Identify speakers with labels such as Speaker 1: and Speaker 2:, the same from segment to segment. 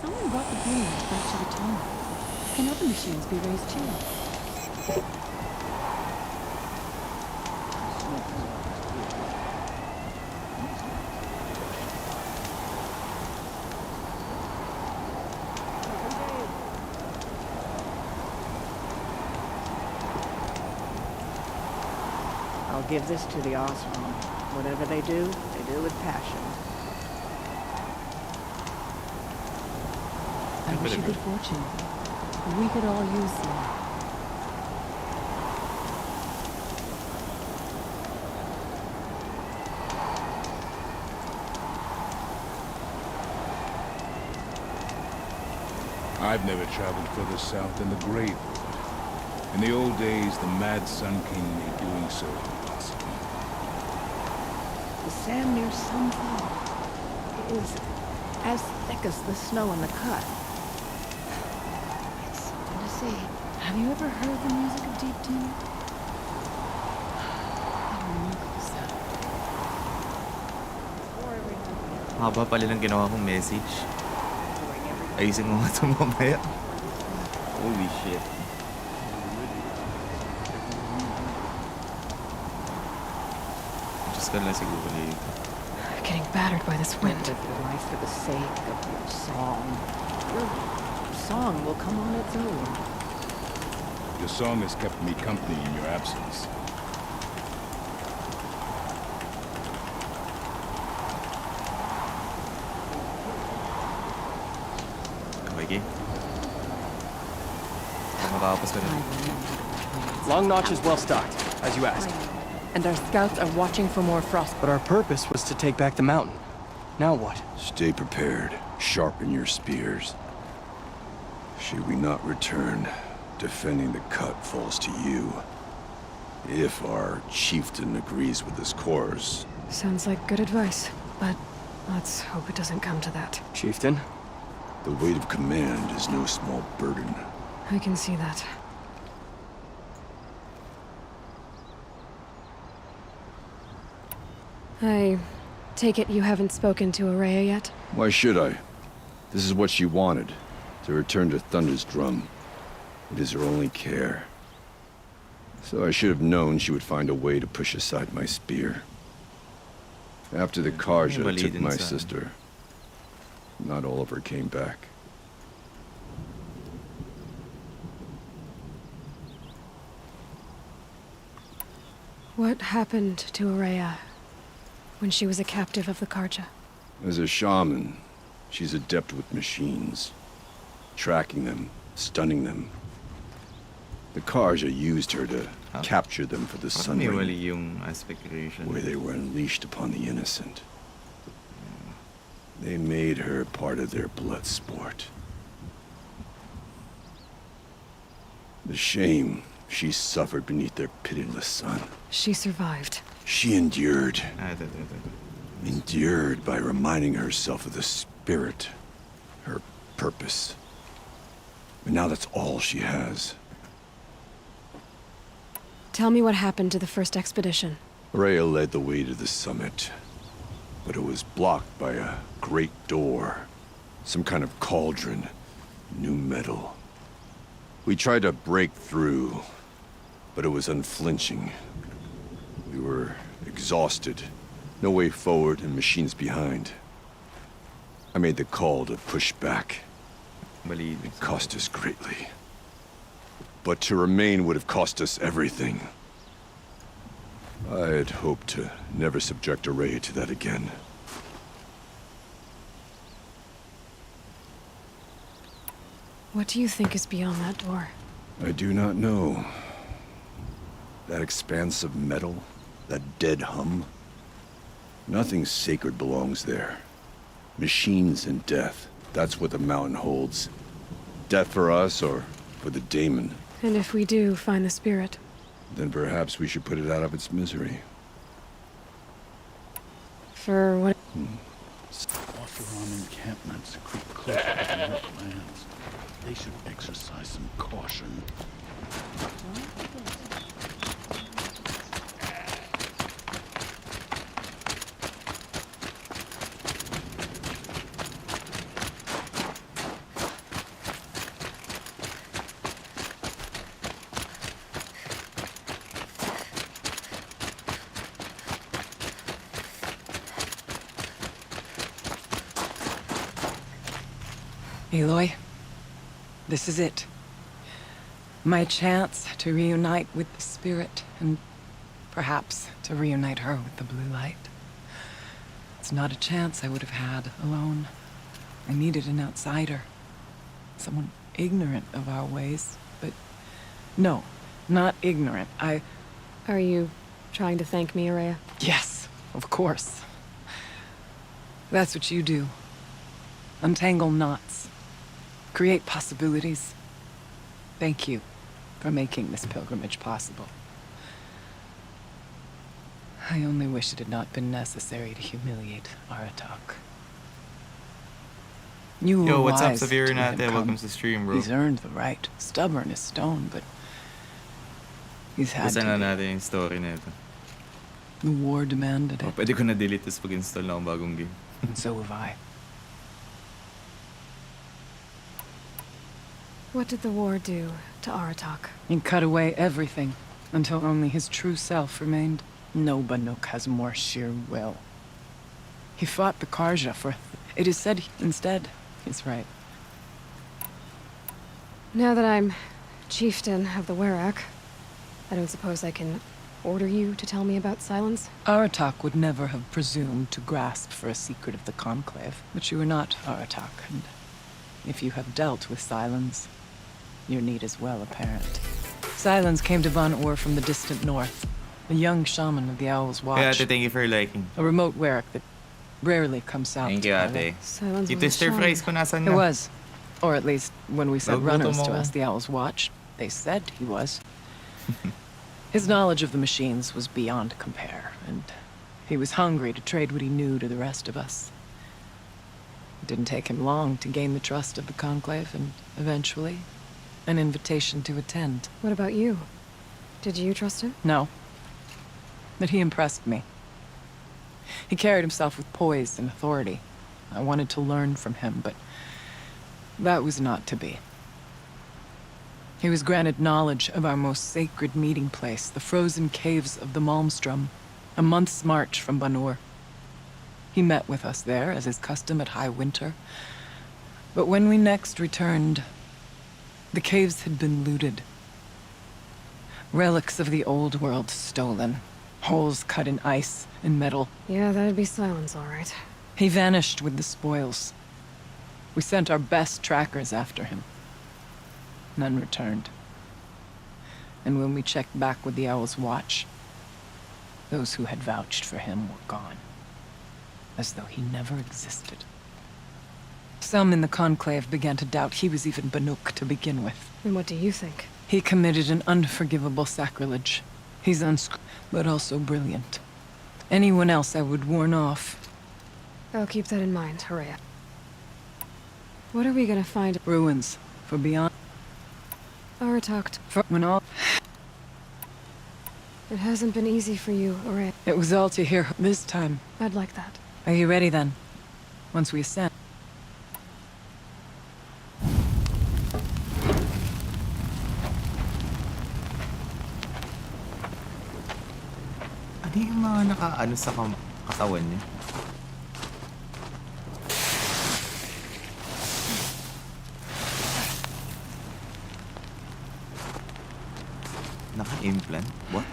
Speaker 1: Someone brought the blues back to the tunnel. Can other machines be raised too?
Speaker 2: I'll give this to the Osram. Whatever they do with passion.
Speaker 1: I wish you good fortune. We could all use some.
Speaker 3: I've never traveled further south than the Great Wood. In the old days, the Mad Sun King made doing so impossible.
Speaker 2: The sand near Sunfall is as thick as the snow in the cut. It's something to see.
Speaker 1: Have you ever heard the music of Deep Tune?
Speaker 4: Haba pala ng ginawa kong message. Ayusin mo nga ito mamaya. Holy shit. Just ka lang siguro dito.
Speaker 1: Getting battered by this wind.
Speaker 2: Live your life for the sake of your song. Your song will come on its own.
Speaker 3: Your song has kept me company in your absence.
Speaker 5: Long Notch is well stocked, as you asked. And our scouts are watching for more frost. But our purpose was to take back the mountain. Now what?
Speaker 6: Stay prepared. Sharpen your spears. Should we not return, defending the cut falls to you. If our chieftain agrees with his course.
Speaker 1: Sounds like good advice, but let's hope it doesn't come to that.
Speaker 5: Chieftain?
Speaker 6: The weight of command is no small burden.
Speaker 1: I can see that. I take it you haven't spoken to Araya yet?
Speaker 6: Why should I? This is what she wanted, to return to Thunder's drum. It is her only care. So I should have known she would find a way to push aside my spear. After the Karja took my sister, not all of her came back.
Speaker 1: What happened to Araya when she was a captive of the Karja?
Speaker 6: As a shaman, she's adept with machines. Tracking them, stunning them. The Karja used her to capture them for the Sun Ring, where they were unleashed upon the innocent. They made her part of their blood sport. The shame she suffered beneath their pitiless sun.
Speaker 1: She survived.
Speaker 6: She endured. Endured by reminding herself of the spirit, her purpose. And now that's all she has.
Speaker 1: Tell me what happened to the first expedition.
Speaker 6: Rhea led the way to the summit, but it was blocked by a great door. Some kind of cauldron, new metal. We tried to break through, but it was unflinching. We were exhausted, no way forward and machines behind. I made the call to push back. It cost us greatly. But to remain would have cost us everything. I had hoped to never subject Araya to that again.
Speaker 1: What do you think is beyond that door?
Speaker 6: I do not know. That expanse of metal, that dead hum. Nothing sacred belongs there. Machines and death, that's what the mountain holds. Death for us or for the daemon.
Speaker 1: And if we do find the spirit?
Speaker 6: Then perhaps we should put it out of its misery.
Speaker 1: For what?
Speaker 7: Osram encampments creep closer to the wetlands. They should exercise some caution.
Speaker 8: Aloy, this is it. My chance to reunite with the spirit, and perhaps to reunite her with the blue light. It's not a chance I would have had alone. I needed an outsider. Someone ignorant of our ways, but no, not ignorant.
Speaker 1: Are you trying to thank me, Araya?
Speaker 8: Yes, of course. That's what you do. Untangle knots. Create possibilities. Thank you for making this pilgrimage possible. I only wish it had not been necessary to humiliate Aratak. You
Speaker 4: Yo,
Speaker 8: were
Speaker 4: what's up,
Speaker 8: wise
Speaker 4: Severe
Speaker 8: to let him
Speaker 4: natin?
Speaker 8: come.
Speaker 4: Welcome to the stream, bro.
Speaker 8: He's earned the right. Stubborn as stone, but he's had
Speaker 4: Basta na
Speaker 8: to
Speaker 4: natin yung story na ito.
Speaker 8: be. The war demanded
Speaker 4: Oh,
Speaker 8: it,
Speaker 4: pwede ko na delete this pag-install na akong bagong game.
Speaker 8: and so have I.
Speaker 1: What did the war do to Aratak?
Speaker 8: He cut away everything until only his true self remained. No Banuk has more sheer will. He fought the Karja for... It is said instead, he's right.
Speaker 1: Now that I'm chieftain of the Werak, I don't suppose I can order you to tell me about Silence?
Speaker 8: Aratak would never have presumed to grasp for a secret of the Conclave, but you are not Aratak, and if you have dealt with Silence, your need is well apparent. Silence came to Van Or from the distant north, a young shaman of the Owl's Watch.
Speaker 4: Kaya ate, thank you for liking.
Speaker 8: A remote Werak that rarely comes south
Speaker 4: Thank
Speaker 8: to
Speaker 4: you,
Speaker 8: Thailand.
Speaker 4: ate.
Speaker 1: Silence
Speaker 4: Yung
Speaker 1: was a
Speaker 4: twister
Speaker 1: shaman.
Speaker 4: fries ko nasan
Speaker 8: It
Speaker 4: na?
Speaker 8: was. Or at least, when we sent
Speaker 4: Nagutom
Speaker 8: runners to
Speaker 4: ako.
Speaker 8: ask the Owl's Watch, they said he was. His knowledge of the machines was beyond compare, and he was hungry to trade what he knew to the rest of us. It didn't take him long to gain the trust of the Conclave, and eventually, an invitation to attend.
Speaker 1: What about you? Did you trust him?
Speaker 8: No. But he impressed me. He carried himself with poise and authority. I wanted to learn from him, but that was not to be. He was granted knowledge of our most sacred meeting place, the frozen caves of the Malmstrom, a month's march from Banur. He met with us there, as is custom at high winter. But when we next returned, the caves had been looted. Relics of the old world stolen. Holes cut in ice and metal.
Speaker 1: Yeah, that'd be Silence, all right.
Speaker 8: He vanished with the spoils. We sent our best trackers after him. None returned. And when we checked back with the Owl's Watch, those who had vouched for him were gone. As though he never existed. Some in the Conclave began to doubt he was even Banuk to begin with.
Speaker 1: And what do you think?
Speaker 8: He committed an unforgivable sacrilege. He's but also brilliant. Anyone else I would warn off.
Speaker 1: I'll keep that in mind, Araya. What are we gonna find?
Speaker 8: Ruins. For beyond...
Speaker 1: Aratak.
Speaker 8: For when all...
Speaker 1: It hasn't been easy for you, Araya.
Speaker 8: It was all to hear this time.
Speaker 1: I'd like that.
Speaker 8: Are you ready then? Once we ascend.
Speaker 4: Ano yung mga nakaano sa katawan niya? Naka-implant? What?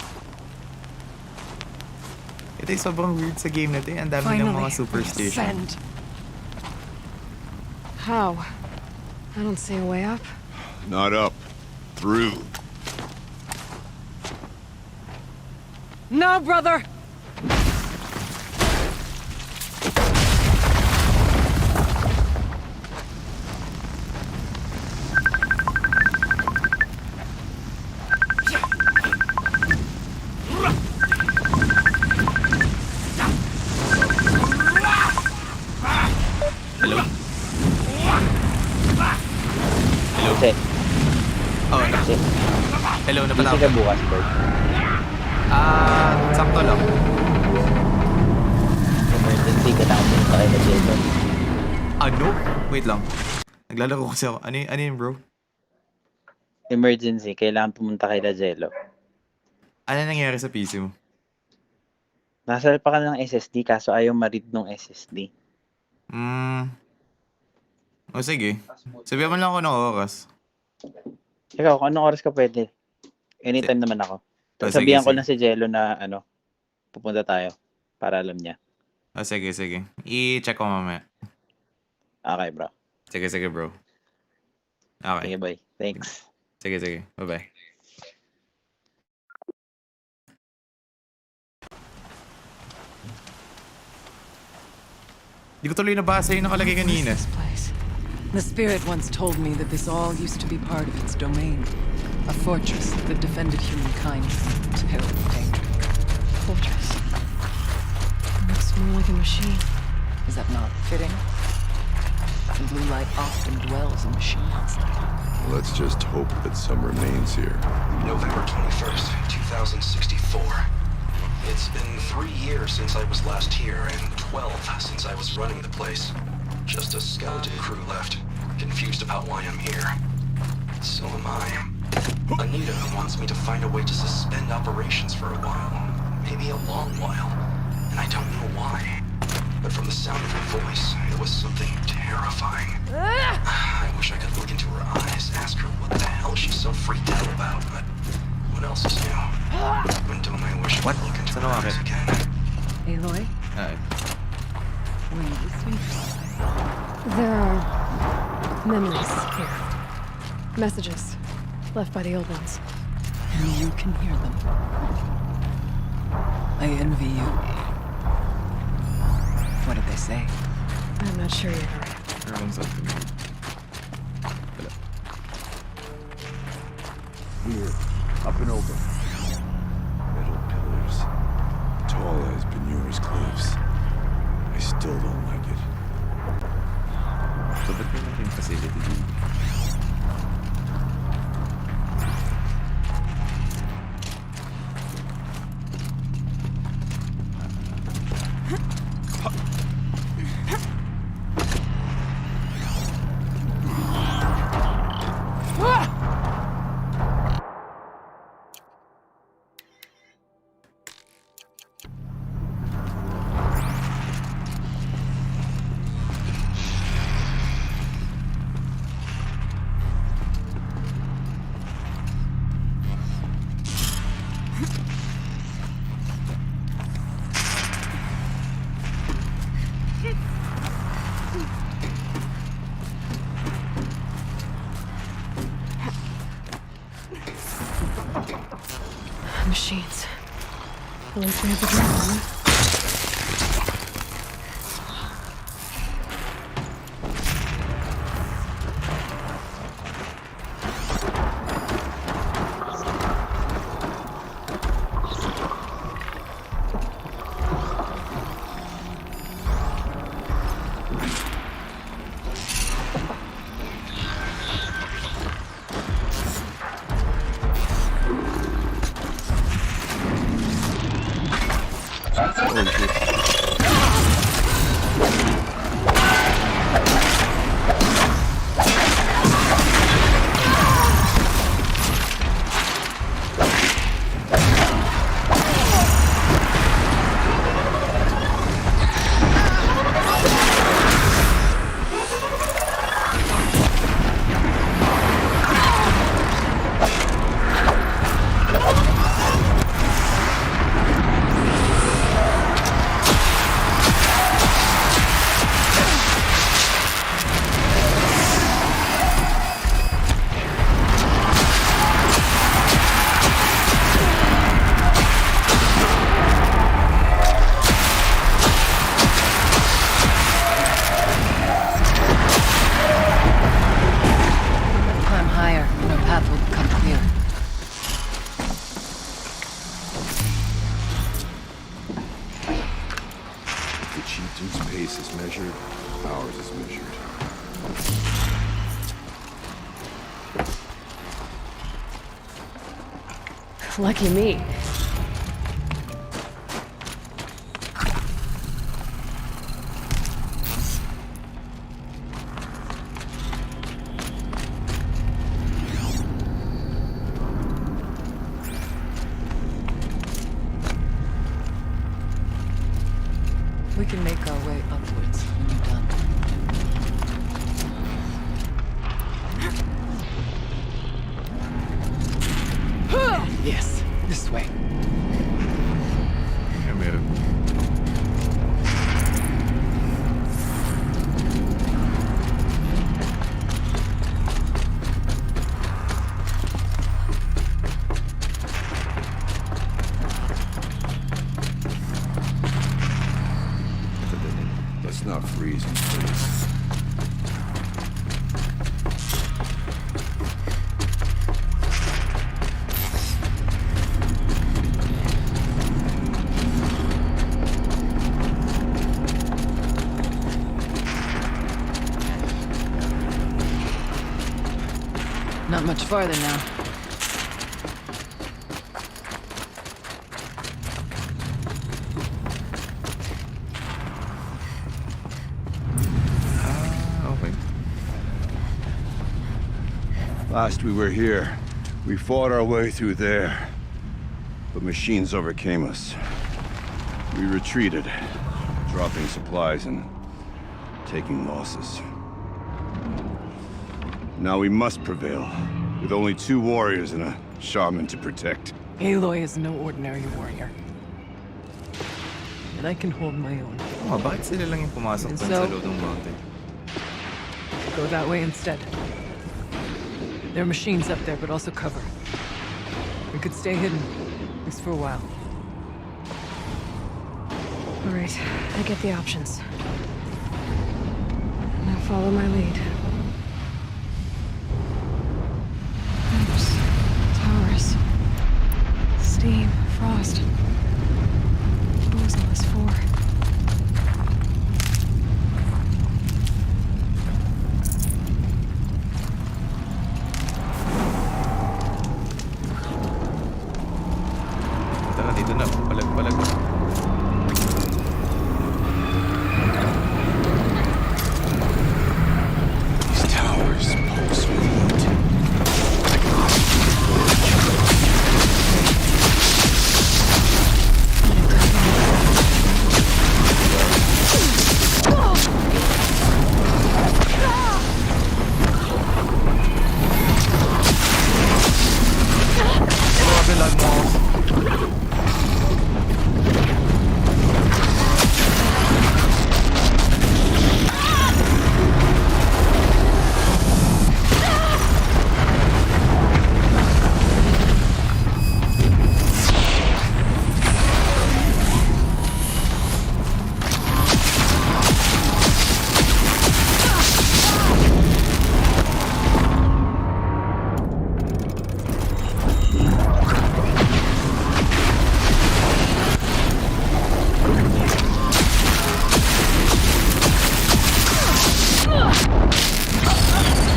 Speaker 4: Ito yung sobrang weird sa game na ito. Ang dami ng mga superstition.
Speaker 1: How? I don't see a way up.
Speaker 6: Not up. Through.
Speaker 8: No, brother!
Speaker 4: Hello? Hello?
Speaker 9: Kasi,
Speaker 4: Oh,
Speaker 9: kasi,
Speaker 4: hello,
Speaker 9: busy
Speaker 4: napatawag.
Speaker 9: ka bukas, Bert.
Speaker 4: Sakto lang.
Speaker 9: Emergency, kailangan pumunta kayo na dito.
Speaker 4: Ano? Wait lang. Naglalaro kasi ako. Ano yun, bro?
Speaker 9: Emergency, kailangan pumunta kayo na Jello.
Speaker 4: Ano nangyari sa PC mo?
Speaker 9: Nasal pa ka ng SSD, kaso ayaw ma-read ng SSD.
Speaker 4: O sige. Sabihan mo lang ako ng oras.
Speaker 9: Ikaw, kung anong oras ka pwede? Anytime naman ako.
Speaker 4: Oh,
Speaker 9: Sabihan ko
Speaker 4: sige.
Speaker 9: lang si Jello na pupunta tayo para alam niya.
Speaker 4: O sige. I-check ko mamaya.
Speaker 9: Okay, bro.
Speaker 4: Sige, bro. Okay.
Speaker 9: Sige, boy. Thanks.
Speaker 4: Sige. Bye-bye. Di ko tuloy nabasa yung nakalagay kanina.
Speaker 8: This place. The spirit once told me that this all used to be part of its domain. A fortress that defended humankind from terrible danger.
Speaker 1: Fortress. Looks more like a machine.
Speaker 8: Is that not fitting? The blue light often dwells in machines.
Speaker 6: Let's just hope that some remains here.
Speaker 10: November 21st, 2064. It's been 3 years since I was last here, and 12 since I was running the place. Just a skeleton crew left, confused about why I'm here. So am I. Anita wants me to find a way to suspend operations for a while. Maybe a long while. And I don't know why. But from the sound of her voice, it was something terrifying. I wish I could look into her eyes, ask her what the hell she's so freaked out about, but what else is new? When don't I wish I could look into her eyes again?
Speaker 8: Aloy,
Speaker 4: Ay.
Speaker 8: were you listening to something?
Speaker 1: There are memories here. Messages left by the old ones.
Speaker 8: And you can hear them. I envy you. What did they say?
Speaker 1: I'm not sure yet.
Speaker 4: Meron something.
Speaker 6: Here, up and over. Metal pillars. Tall as Benure's cliffs. I still don't like it.
Speaker 4: So, ba't may natin facility dito?
Speaker 1: Machines. The ones we have the drill on.
Speaker 6: Ours is measured.
Speaker 1: Lucky me.
Speaker 8: We can make our way upwards when you're done. Not much farther now.
Speaker 4: Okay.
Speaker 6: Last we were here, we fought our way through there. But machines overcame us. We retreated, dropping supplies and taking losses. Now we must prevail, with only 2 warriors and a shaman to protect.
Speaker 8: Aloy is no ordinary warrior. And I can hold my own.
Speaker 4: Oh, bakit sila lang yung pumasok dun sa loob ng mountain?
Speaker 8: Go that way instead. There are machines up there, but also cover. We could stay hidden, at least for a while.
Speaker 1: All right, I get the options. Now follow my lead. Pipes, towers, steam, frost. What was all this for?
Speaker 4: Taka, dito na. Palag-palag.
Speaker 6: These towers pulse with heat.
Speaker 4: Grabe lag mo.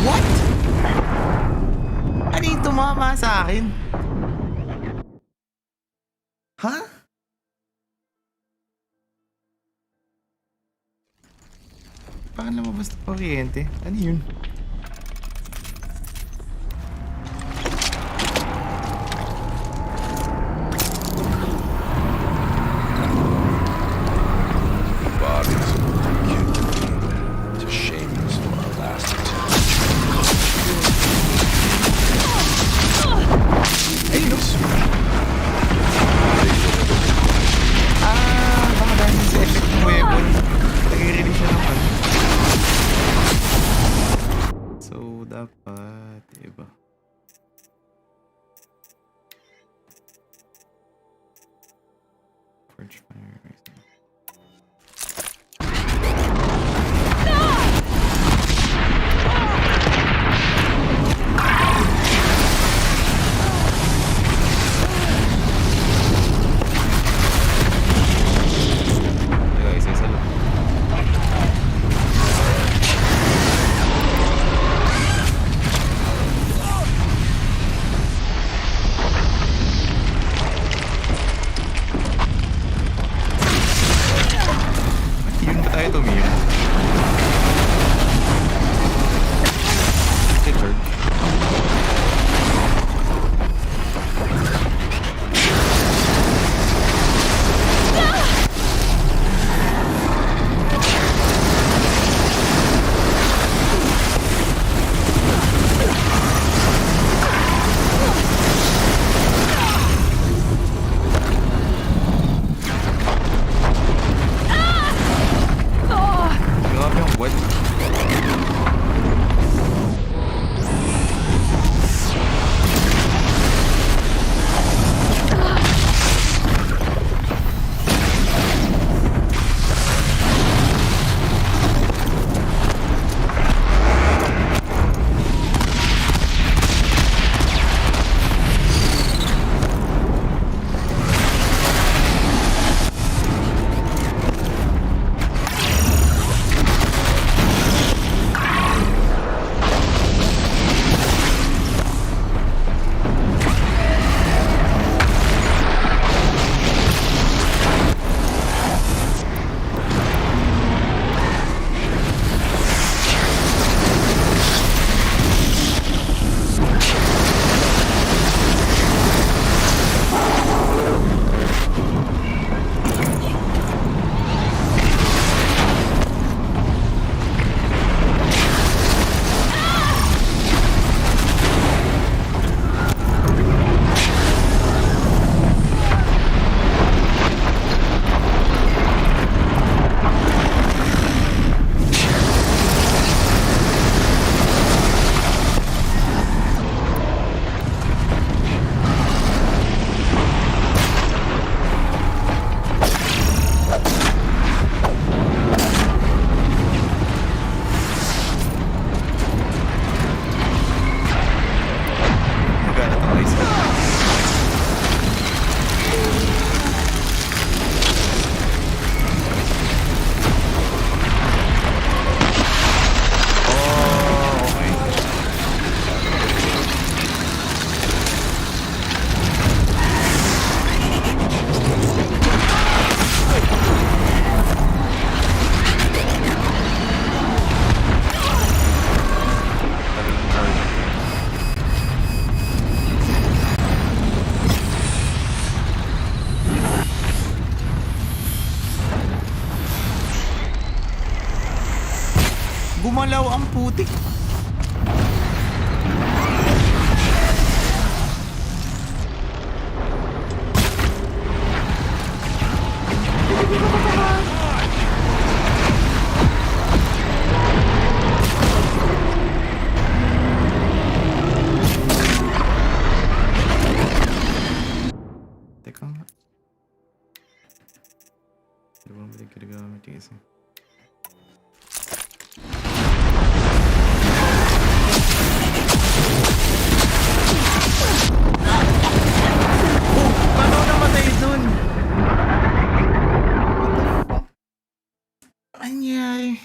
Speaker 4: What? Ano yung tumama sa akin? Ha? Paano lumabas na kuryente? Ano yun?
Speaker 6: Bodies of kin to shame us for our last attempt.
Speaker 4: Ayun, no? Baka dahil sa effect ng weapon. Nag-release siya naman. So, dapat, iba. Forge fire. Isa-isa lang. Yun ba tayo tumira? Richard. Grabe ang what? Gumalaw ang putik. Teka nga. Di ba ba ginagamit yung isa? Paano namatay dun? What the fuck? Anyay.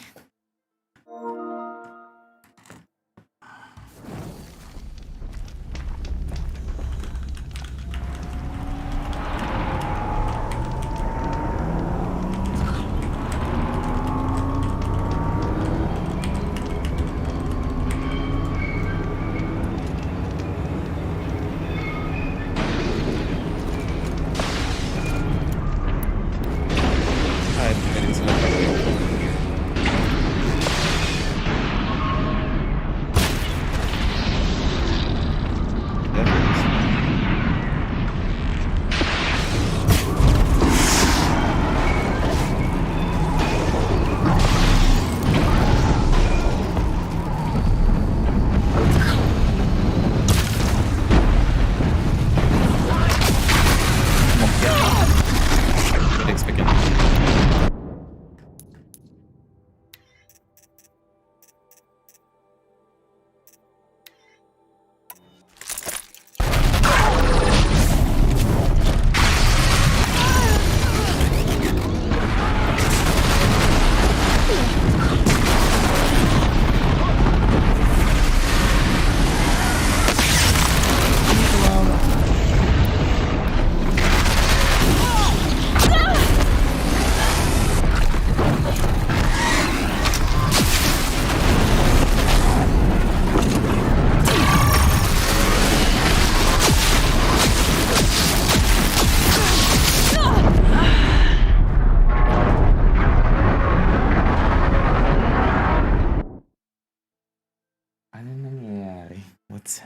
Speaker 4: What's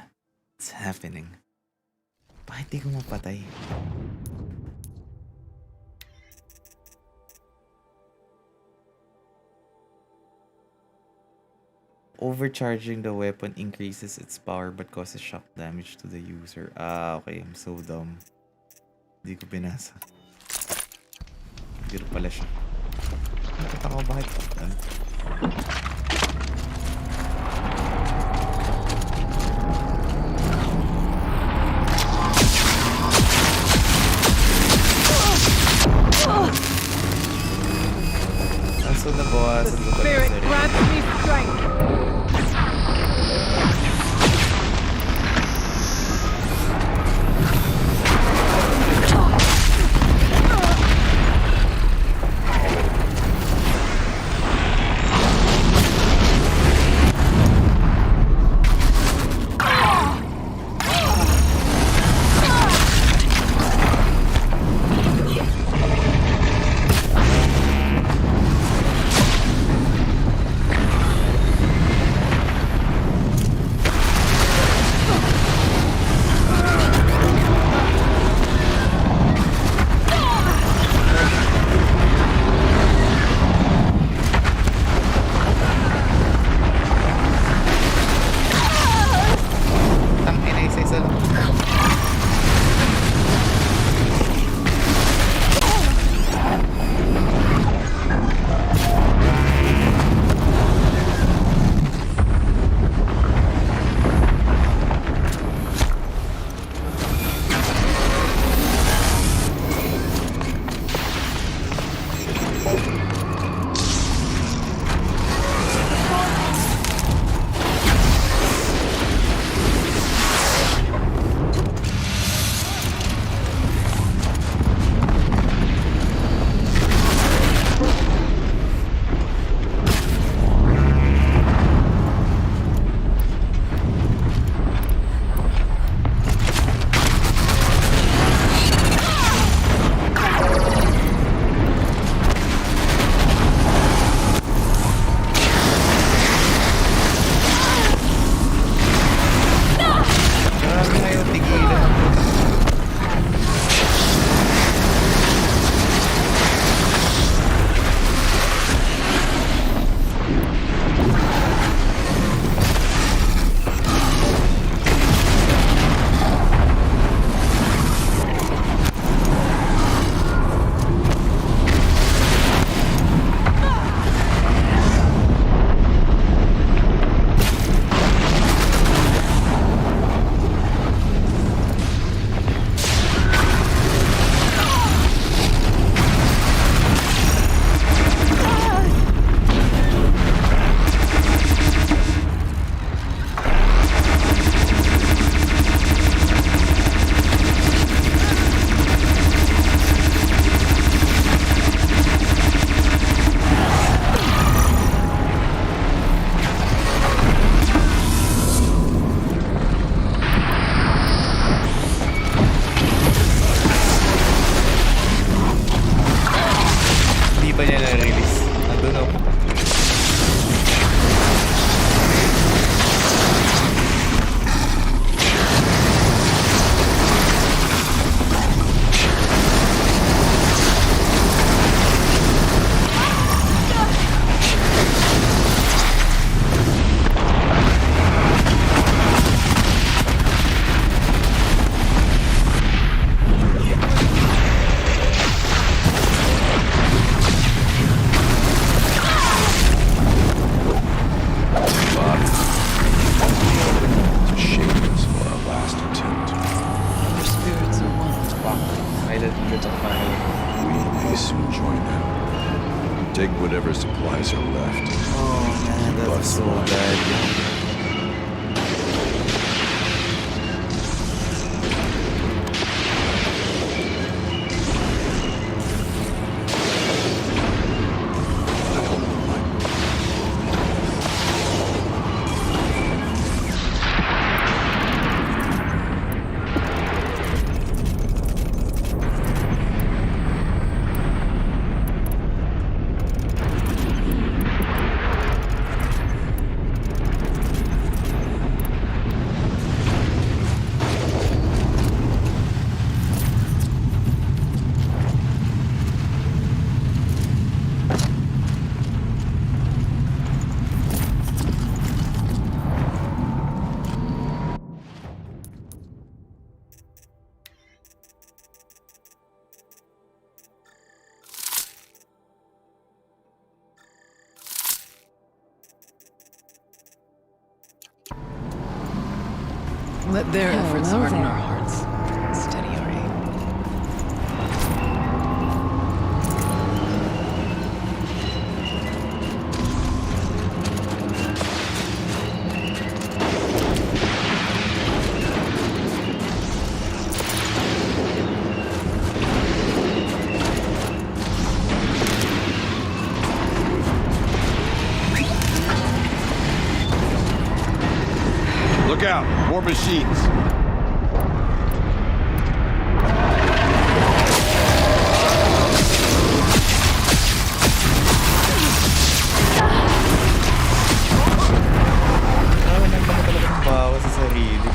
Speaker 4: happening? Bakit di ko mapatay? Overcharging the weapon increases its power but causes shock damage to the user. Ah, okay. I'm so dumb. Hindi ko binasa. Hindi pala siya. Nakita ko bakit pa. So nabawasan ko pala
Speaker 2: Spirit grants me strength.
Speaker 4: so bad.
Speaker 8: Let their efforts
Speaker 1: Hello
Speaker 8: harden
Speaker 1: there.
Speaker 8: our hearts. Steady our aim.
Speaker 6: Look out! More machines!
Speaker 4: Naman ba talaga ng bawa sa sarili?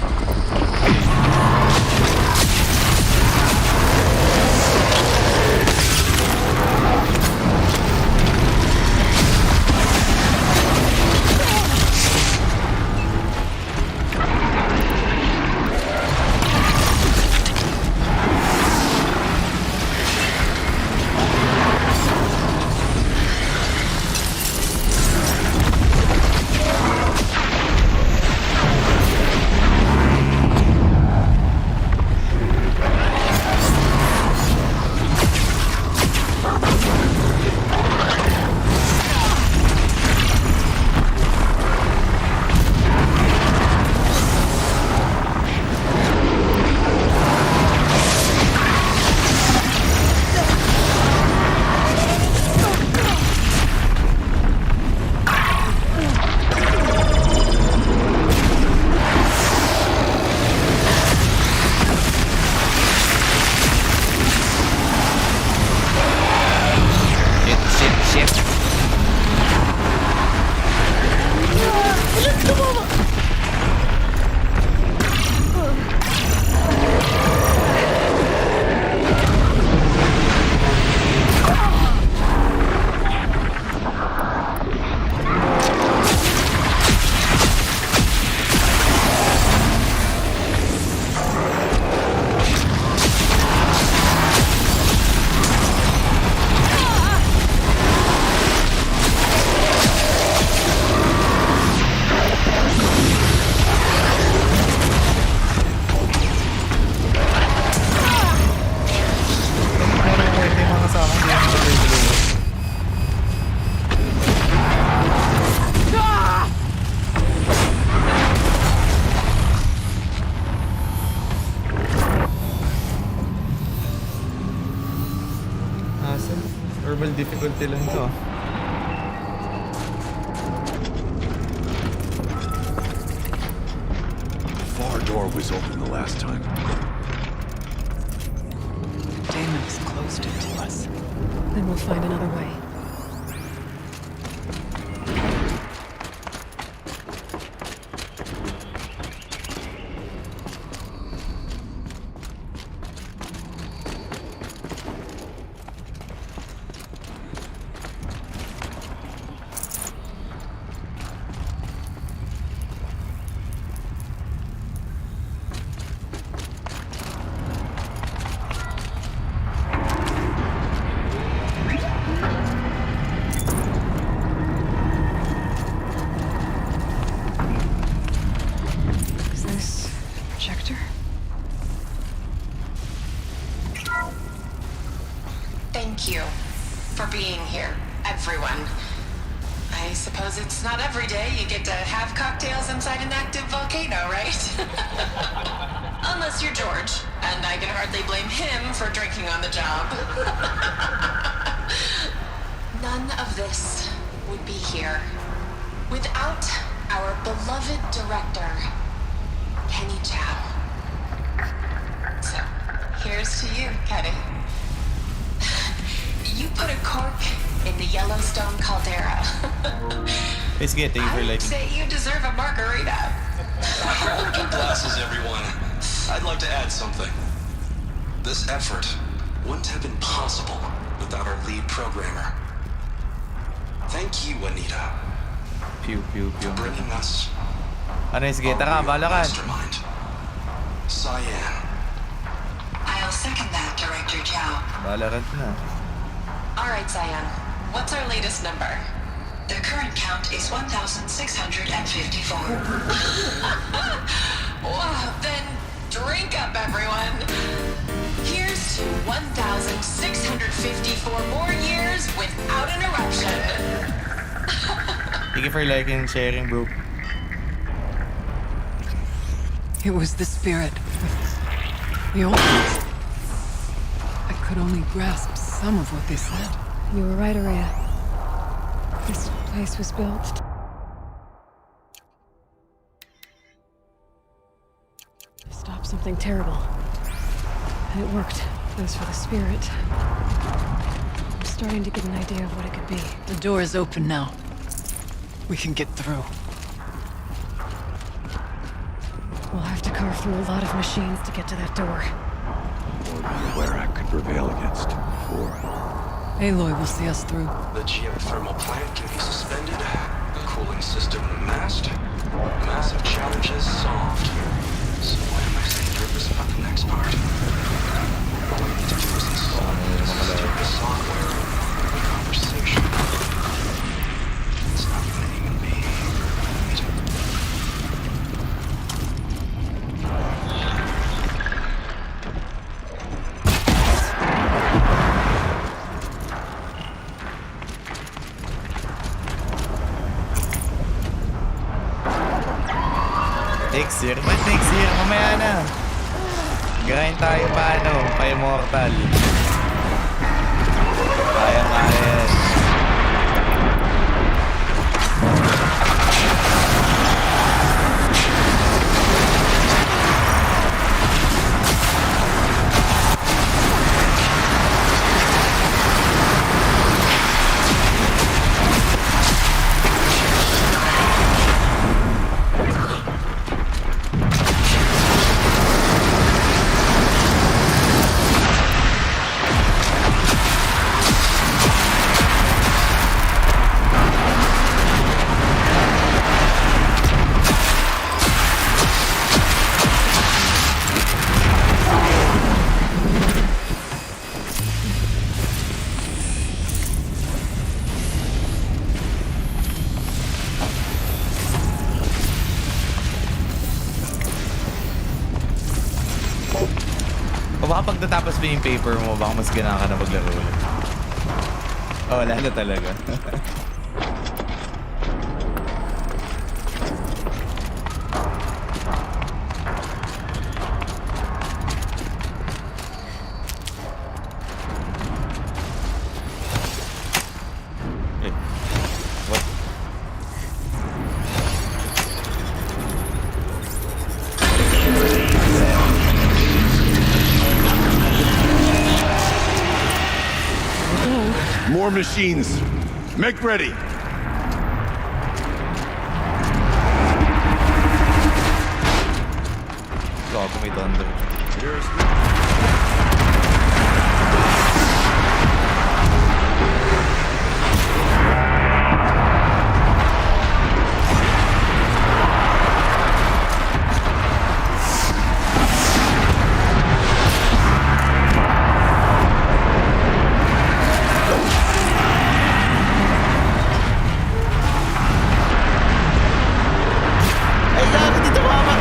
Speaker 4: Normal difficulty lang to.
Speaker 6: The far door was open the last time.
Speaker 8: Damon has closed it to us.
Speaker 1: Then we'll find another way.
Speaker 11: to have cocktails inside an active volcano, right? Unless you're George, and I can hardly blame him for drinking on the job. None of this would be here without our beloved director, Kenny Chow. So, here's to you, Kenny. You put a cork in the Yellowstone caldera.
Speaker 4: Basically, thank you for
Speaker 11: I'd say you deserve a margarita.
Speaker 10: Hold your glasses, everyone. I'd like to add something. This effort wouldn't have been possible without our lead programmer. Thank you, Anita,
Speaker 4: Pew, pew, pew.
Speaker 10: for bringing us
Speaker 4: Ano, sige,
Speaker 10: our
Speaker 4: tara,
Speaker 10: real
Speaker 4: bahala ka.
Speaker 10: mastermind, Cyan.
Speaker 11: I'll second that, Director Chow.
Speaker 4: Bahala ka na.
Speaker 11: All right, Cyan. What's our latest number? The current count is 1,654. Wow, then drink up, everyone. Here's to 1,654 more years without an eruption.
Speaker 4: Thank you for liking and sharing, bro.
Speaker 8: It was the spirit. The old ones. I could only grasp some of what they said.
Speaker 1: You were right, Araya. This place was built to stop something terrible. And it worked. As for the spirit, I'm starting to get an idea of what it could be.
Speaker 8: The door is open now. We can get through.
Speaker 1: We'll have to carve through a lot of machines to get to that door.
Speaker 6: More than the Werak could prevail against before.
Speaker 8: Aloy will see us through.
Speaker 10: The geothermal plant can be suspended, the cooling system masked, massive challenges solved. So why am I so nervous about the next part? All I need to do is install the stupid software and the conversation. It's not gonna even be right.
Speaker 4: Next year? Ba't next year? Mamaya na. Grind tayo paano? Pa-immortal. Kaya yan. O baka pag natapos mo yung paper mo, baka mas gana ka na maglaro ulit. Oh, wala na talaga. Eh, what?
Speaker 6: More machines. Make ready.
Speaker 4: Gago, may thunder. Ay, gago, dito mama!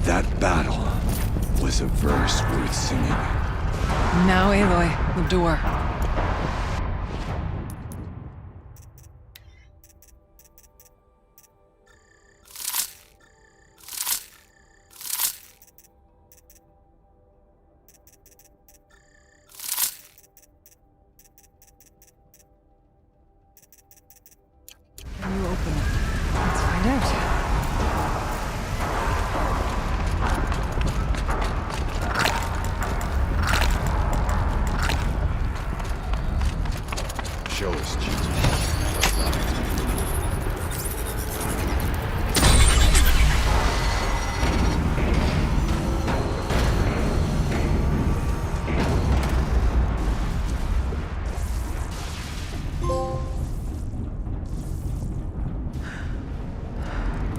Speaker 6: But that battle was a verse worth singing.
Speaker 8: Now, Aloy, the door.
Speaker 1: Can you open it? Let's find out.
Speaker 6: Show us, Jesus.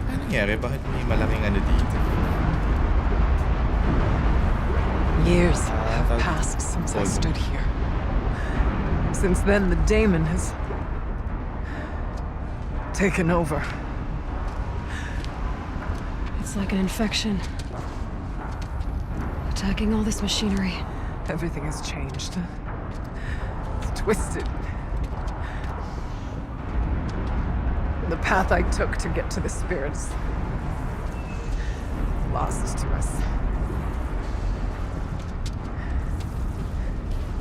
Speaker 4: Ano nangyari? Bakit may malaking ano dito?
Speaker 8: Years have passed since I stood here. Since then, the daemon has taken over.
Speaker 1: It's like an infection. Attacking all this machinery.
Speaker 8: Everything has changed. It's twisted. The path I took to get to the spirits lost to us.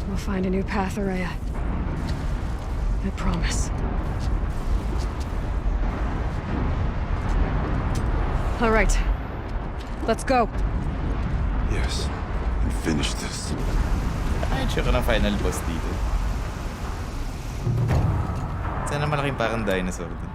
Speaker 1: We'll find a new path, Araya. I promise. All right. Let's go.
Speaker 6: Yes, and finish this.
Speaker 4: Ay, sure ng final boss dito. Sana malaking parang dinosaur dun.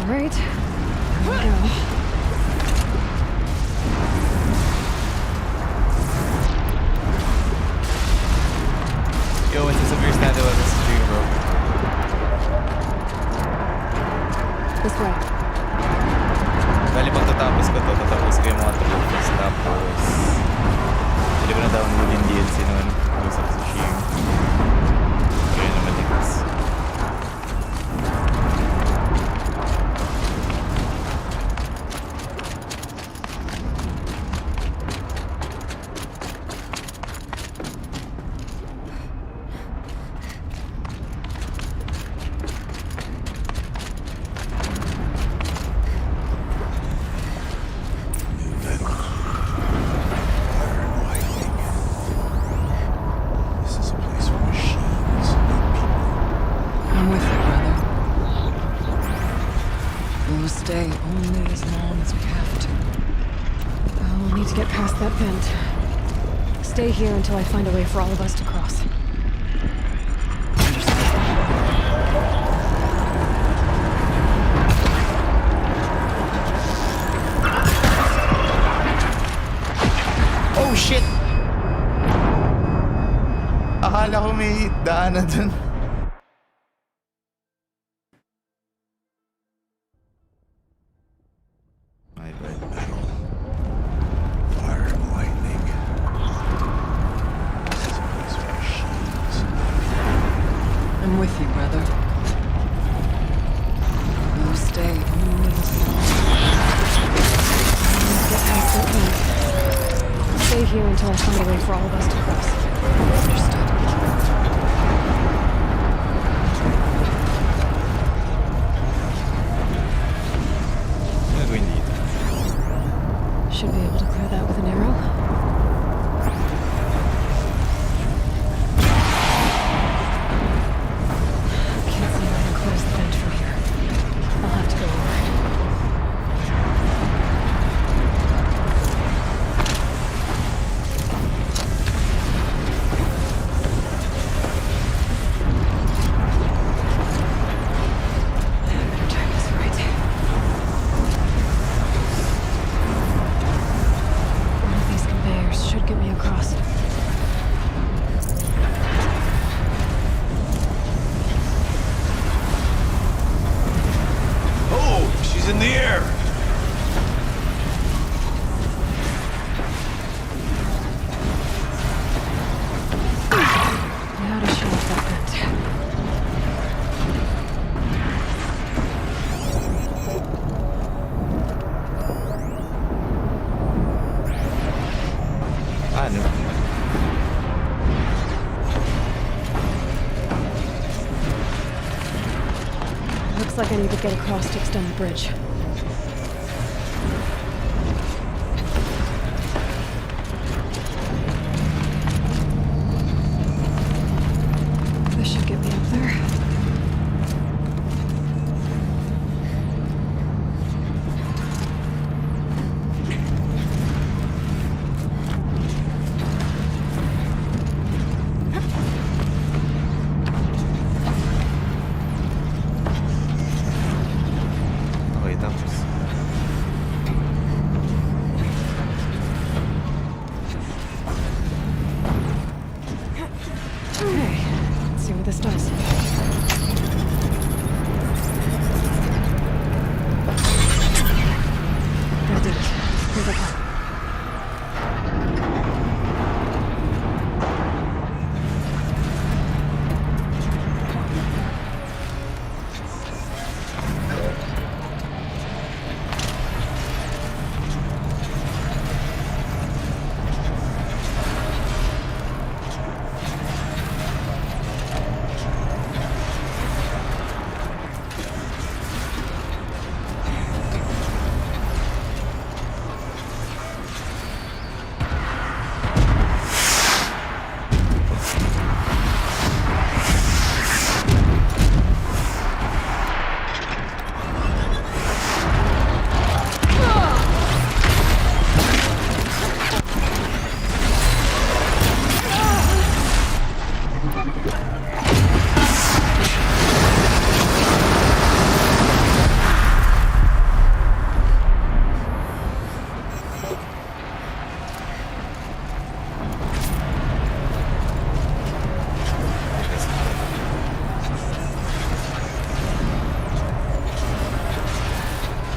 Speaker 1: All right. Here we go.
Speaker 4: Yo, it's a severe stand about this stream, bro.
Speaker 1: This way.
Speaker 4: Bali, pag tatapos ko to, tatapos ko yung mga trophies. Tapos, hindi ko na download yung DLC naman. Usap sa stream. Kaya naman next.
Speaker 6: This is a place for machines, not people.
Speaker 8: I'm with you, brother. We'll stay only as long as we have to.
Speaker 1: Well, we'll need to get past that vent. Stay here until I find a way for all of us to cross.
Speaker 4: Oh shit! Akala ko may daanan dun. My bad.
Speaker 6: Metal. Fire and lightning. This is a place for machines.
Speaker 8: I'm with you, brother. We'll stay only as long as
Speaker 1: Let's get past that vent. Stay here until I find a way for all of us to cross.
Speaker 8: understood.
Speaker 4: Ano gawin dito?
Speaker 1: Should be able to clear that with an arrow. Can't see how I can close the vent from here. I'll have to go over.
Speaker 6: He's in the air!
Speaker 1: Now to show off that vent.
Speaker 4: Ano?
Speaker 1: Looks like I need to get across to extend the bridge. This should get me up there.
Speaker 4: Okay, tapos.
Speaker 1: Okay, let's see what this does. That did it. Here's the pump.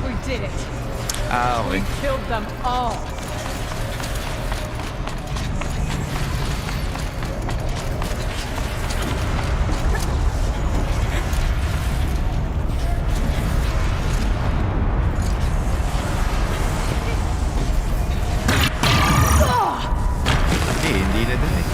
Speaker 8: We did it.
Speaker 4: Ah, okay.
Speaker 8: Killed them all.
Speaker 4: Hindi na dun eh.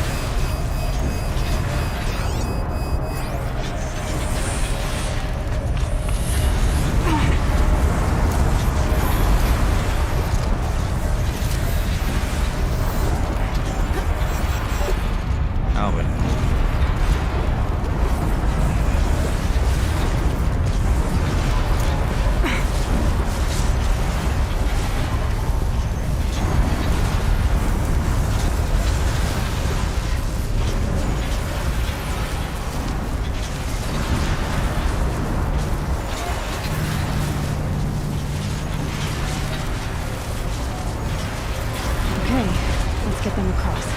Speaker 4: Ah, wala.
Speaker 1: Okay, let's get them across.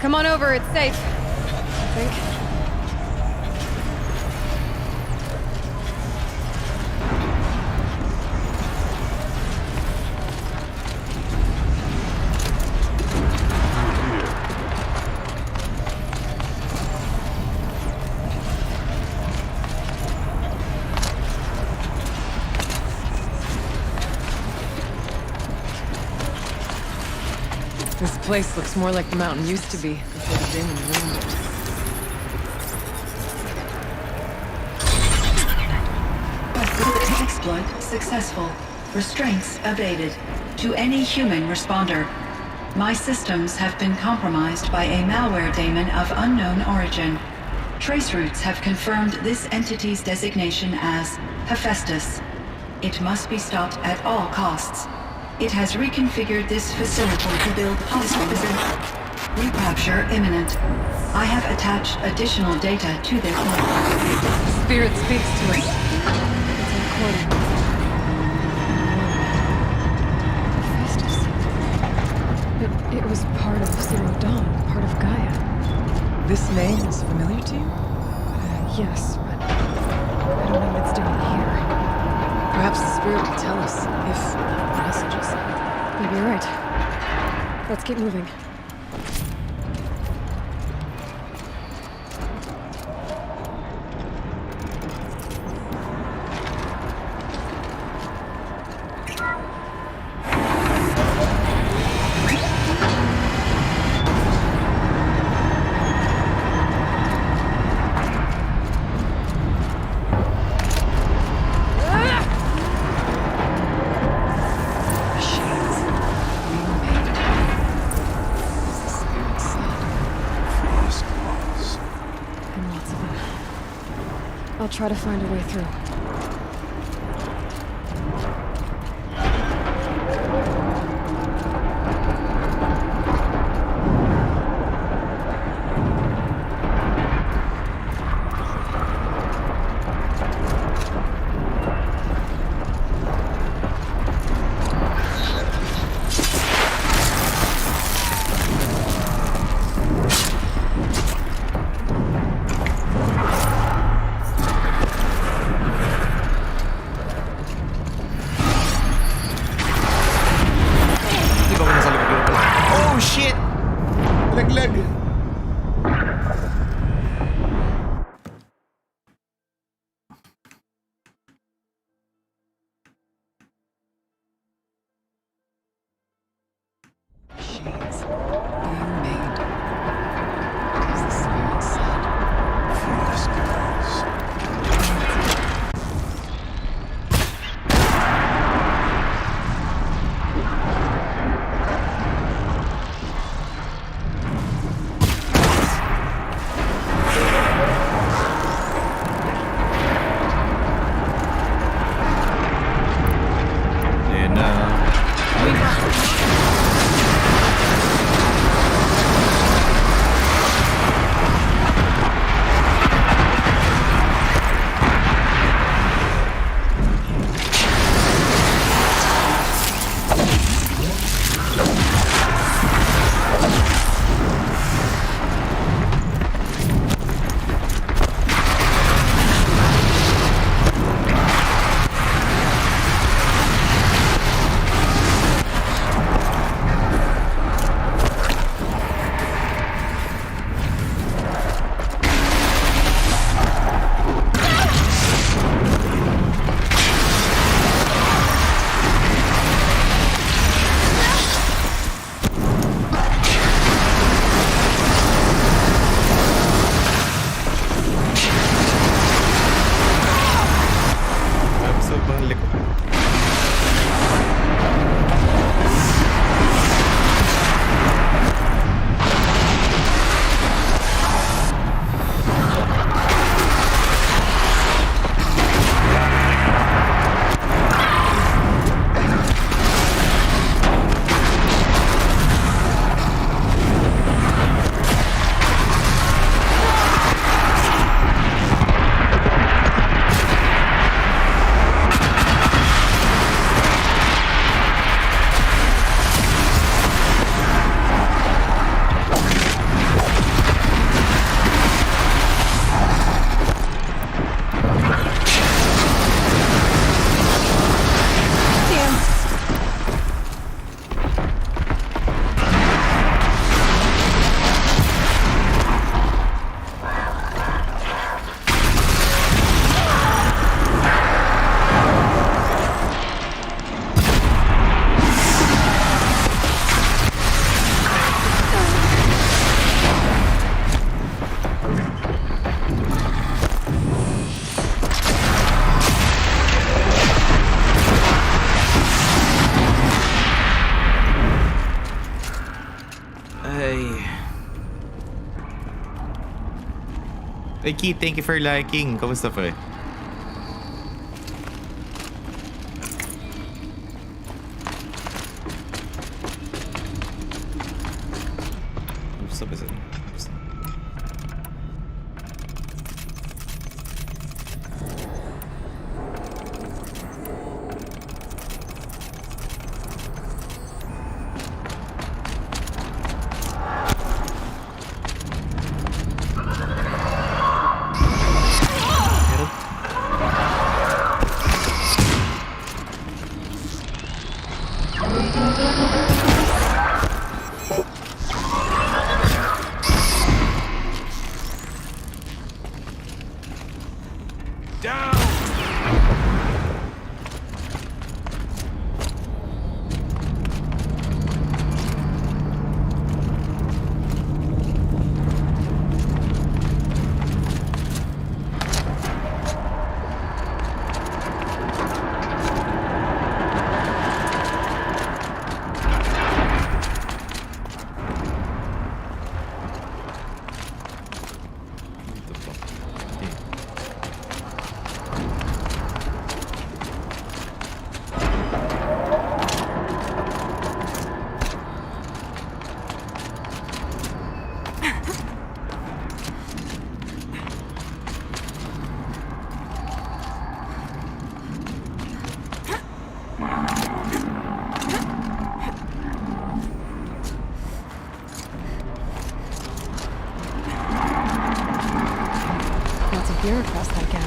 Speaker 1: Come on over, it's safe. I think.
Speaker 8: This place looks more like the mountain used to be before the demon ruined it.
Speaker 12: Exploit successful. Restraints evaded. To any human responder, my systems have been compromised by a malware daemon of unknown origin. Traceroutes have confirmed this entity's designation as Hephaestus. It must be stopped at all costs. It has reconfigured this facility to build hospitals. Recapture imminent. I have attached additional data to this log.
Speaker 1: Spirit speaks to us. It's a recording. Hephaestus. It was part of Zero Dawn, part of Gaia.
Speaker 8: This name is familiar to you?
Speaker 1: Yes, but I don't know what it's doing here.
Speaker 8: Perhaps the spirit will tell us if messages.
Speaker 1: Maybe you're right. Let's keep moving. I'll try to find a way through.
Speaker 4: Hey Keith, thank you for liking. Kamusta pre? Sabay sa...
Speaker 1: You're across that gap.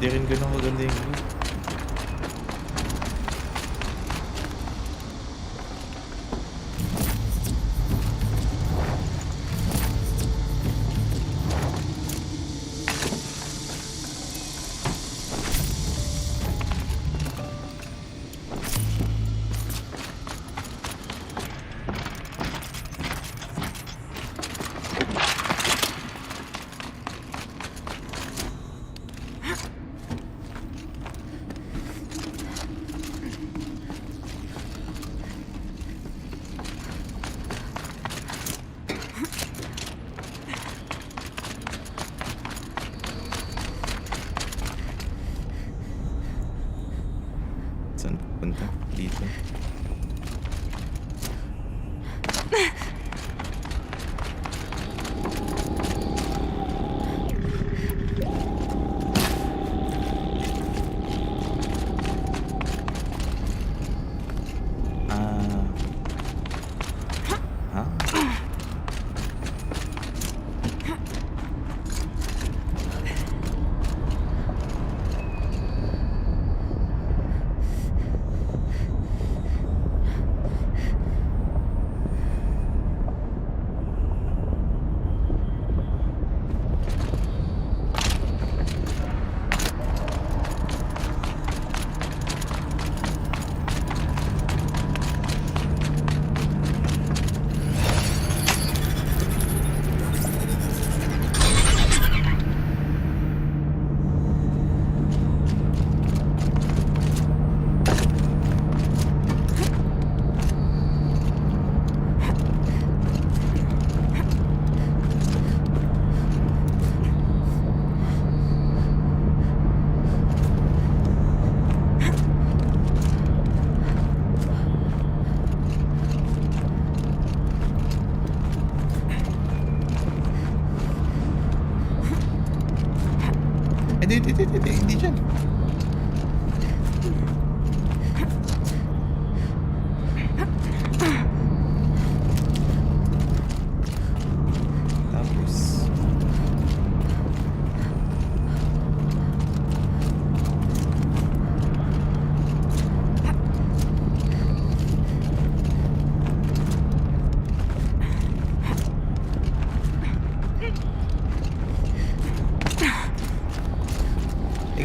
Speaker 4: Di rin ganun maganda yung loot.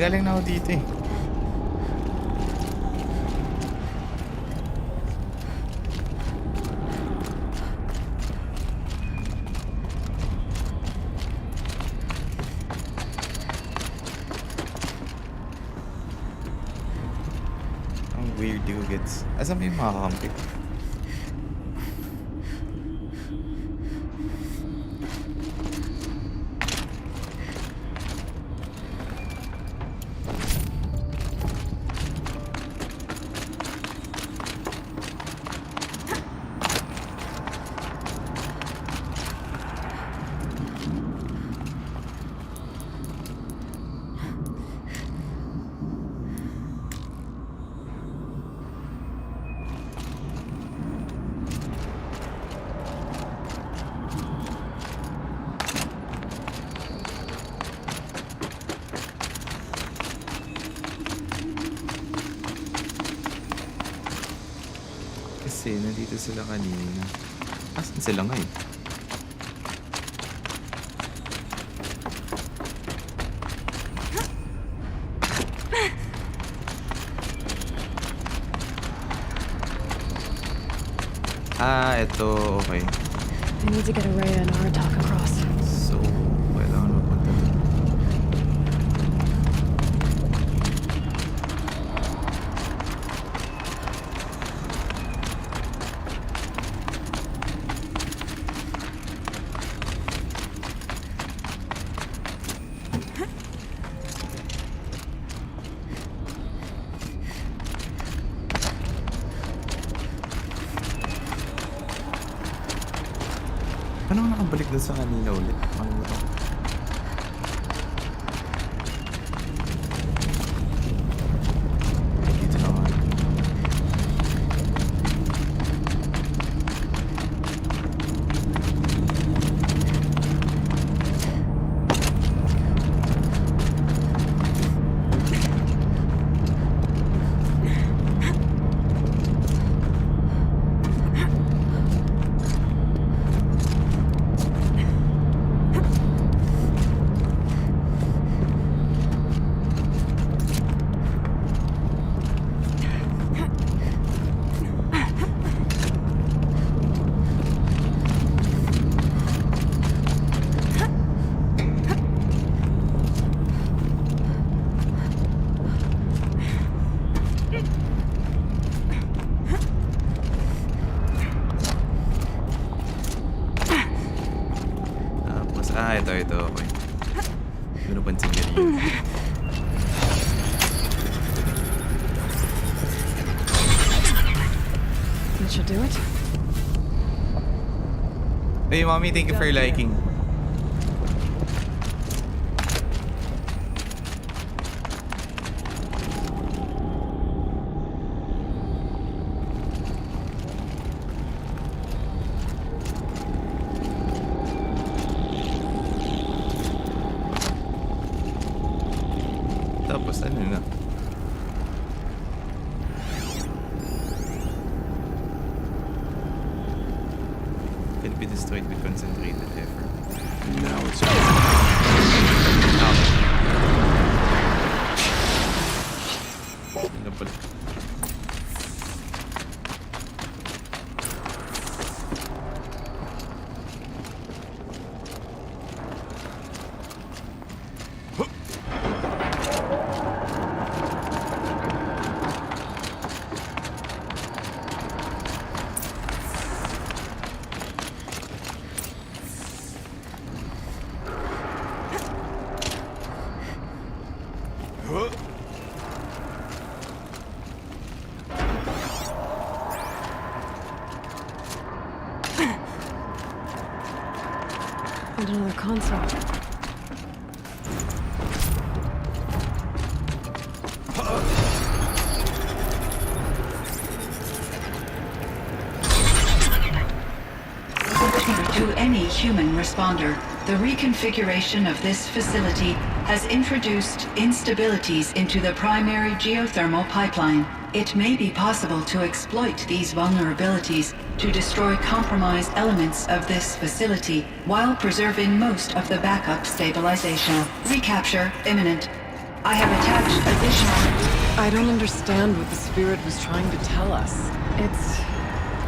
Speaker 4: galing na ako dito eh. Ang weird yung gets. Asan ba yung mga kakampi? Kasi nandito sila kanina. Asan sila ngayon? Ah, eto. Okay.
Speaker 1: I need to get Araya and Aratak across.
Speaker 4: So, kailangan mapunta doon. Paano ako nakabalik doon sa kanina ulit? Ano ba ito? Dito na ako. Ito. Okay. Ano pansin niya rin?
Speaker 1: That should do it.
Speaker 4: Hey, Mommy, thank you for liking. Tapos ano na? Can be destroyed with concentrated effort.
Speaker 6: Now it's
Speaker 4: Ano pala?
Speaker 1: And another console.
Speaker 12: To any human responder, the reconfiguration of this facility has introduced instabilities into the primary geothermal pipeline. It may be possible to exploit these vulnerabilities to destroy compromised elements of this facility while preserving most of the backup stabilization. Recapture imminent. I have attached additional...
Speaker 8: I don't understand what the spirit was trying to tell us.
Speaker 1: It's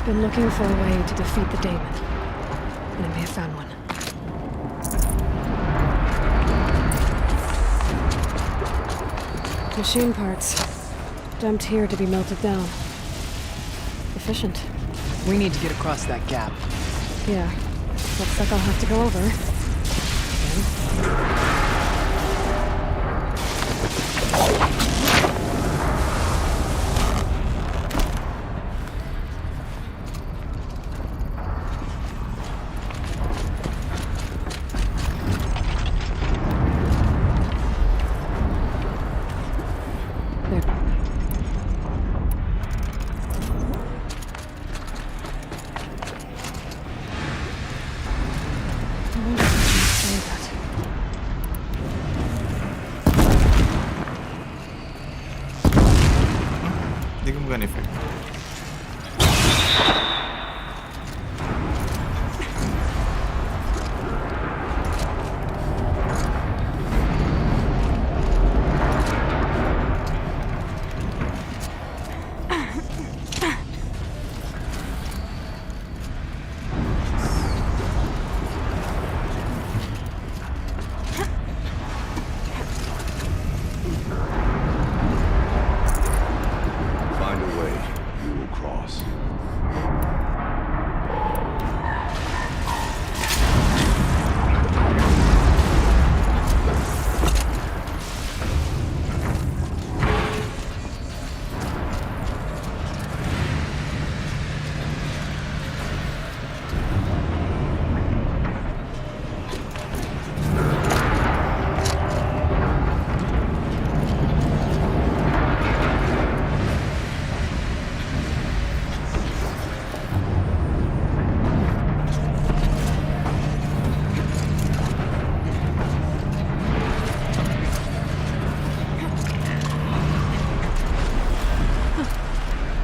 Speaker 1: been looking for a way to defeat the daemon. And it may have found one. Machine parts. Dumped here to be melted down. Efficient.
Speaker 8: We need to get across that gap.
Speaker 1: Yeah. Looks like I'll have to go over. Again.
Speaker 4: Hindi ko magana effect.
Speaker 6: Find a way. You will cross.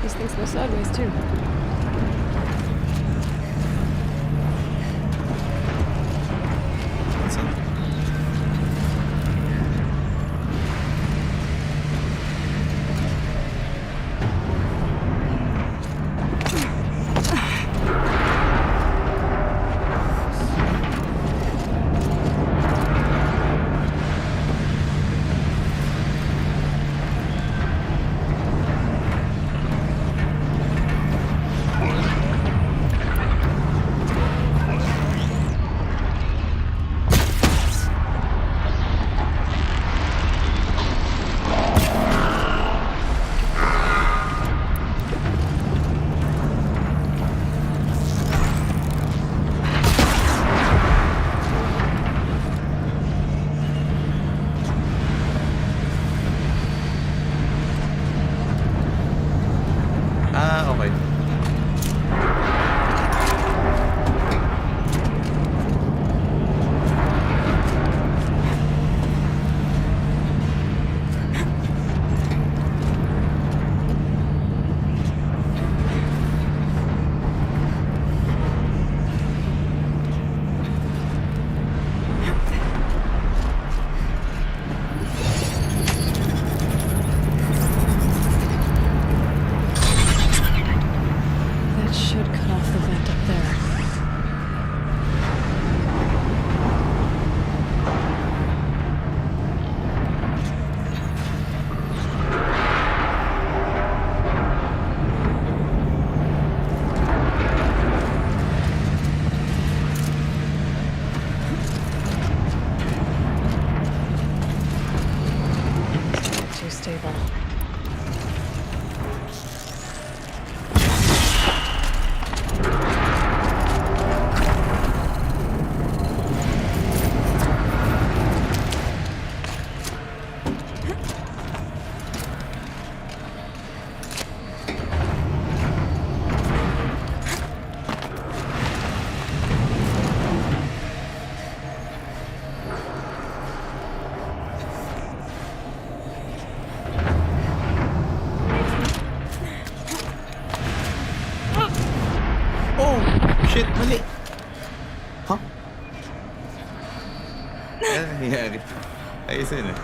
Speaker 1: These things go sideways, too.
Speaker 4: Okay.
Speaker 1: That should cut off the vent up there. Not too stable.
Speaker 4: Oh! Shit! Mali! Huh? Ano nangyari? Ayos yun eh.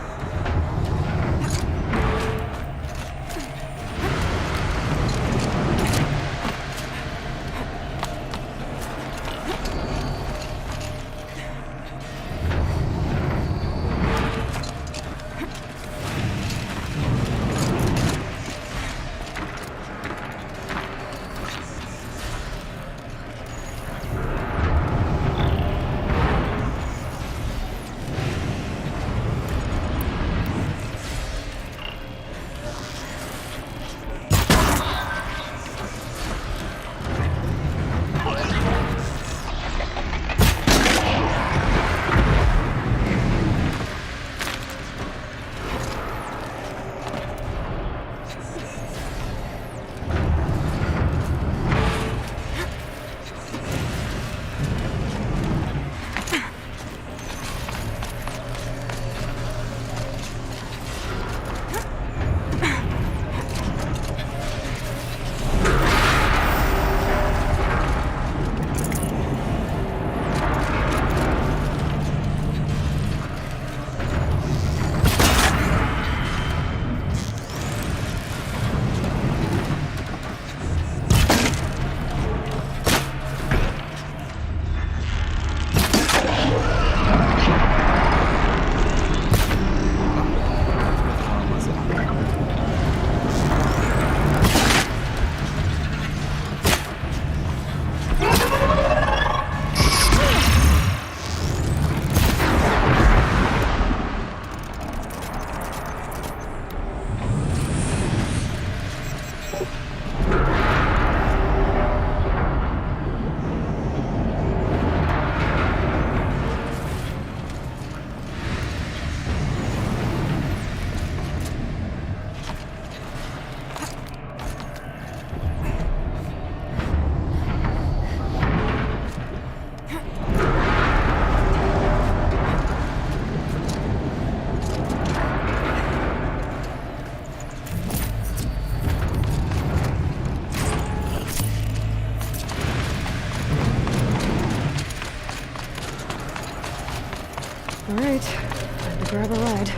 Speaker 1: Alright, time to grab a ride.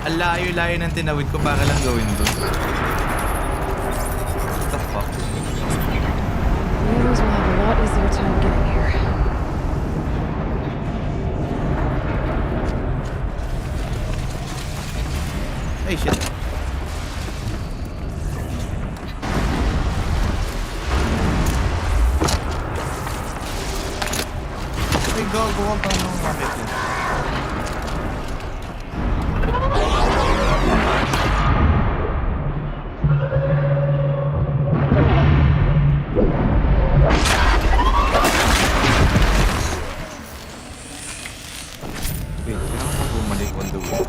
Speaker 4: Ang layo-layo ng tinawid ko para lang gawin doon. What the fuck?
Speaker 1: The others will have a lot easier time getting here.
Speaker 4: Ay, shit. Ay, gago ka pa nung bakit yun. Wait, kailangan ko bumalik on the way.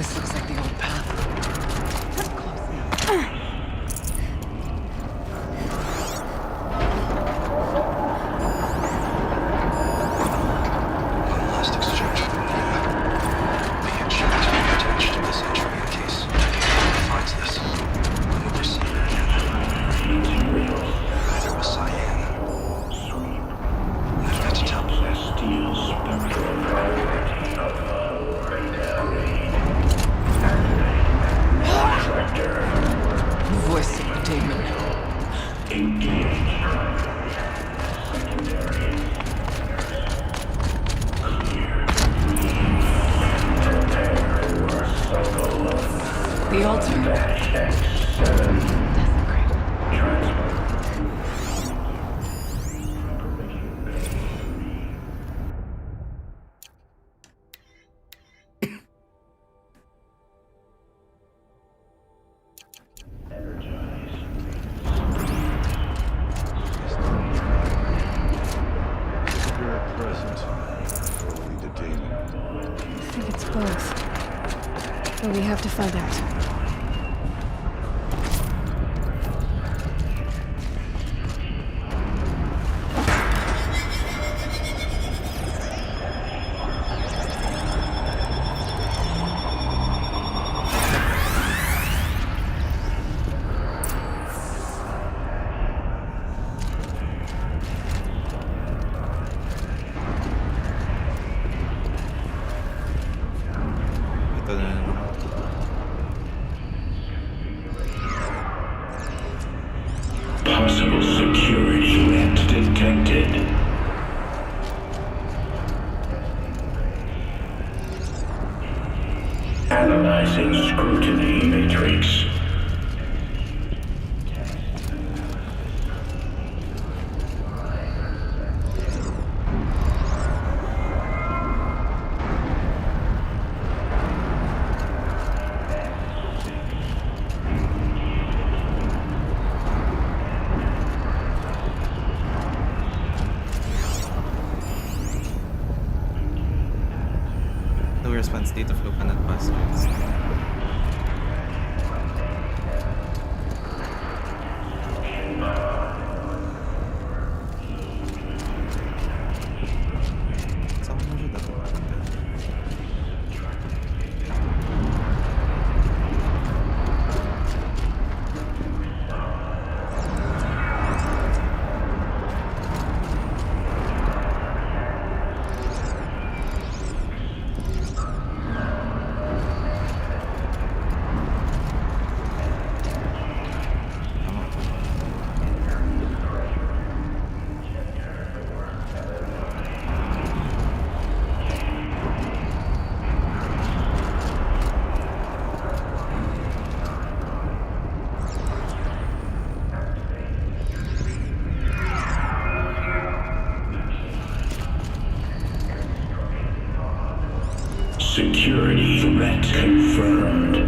Speaker 8: This looks like the old path. Close now.
Speaker 10: One last exchange for be a check to be attached to this entry in case anyone finds this. When we receive it again. There was cyan. I've got to tell
Speaker 8: The voice of the demon. The altar.
Speaker 3: Spirit present. Only the demon.
Speaker 1: I think it's both. But we have to find out.
Speaker 4: Ito na naman. state of flow cannot pass through its. Saan mo siya dapat punta?
Speaker 13: Security threat confirmed.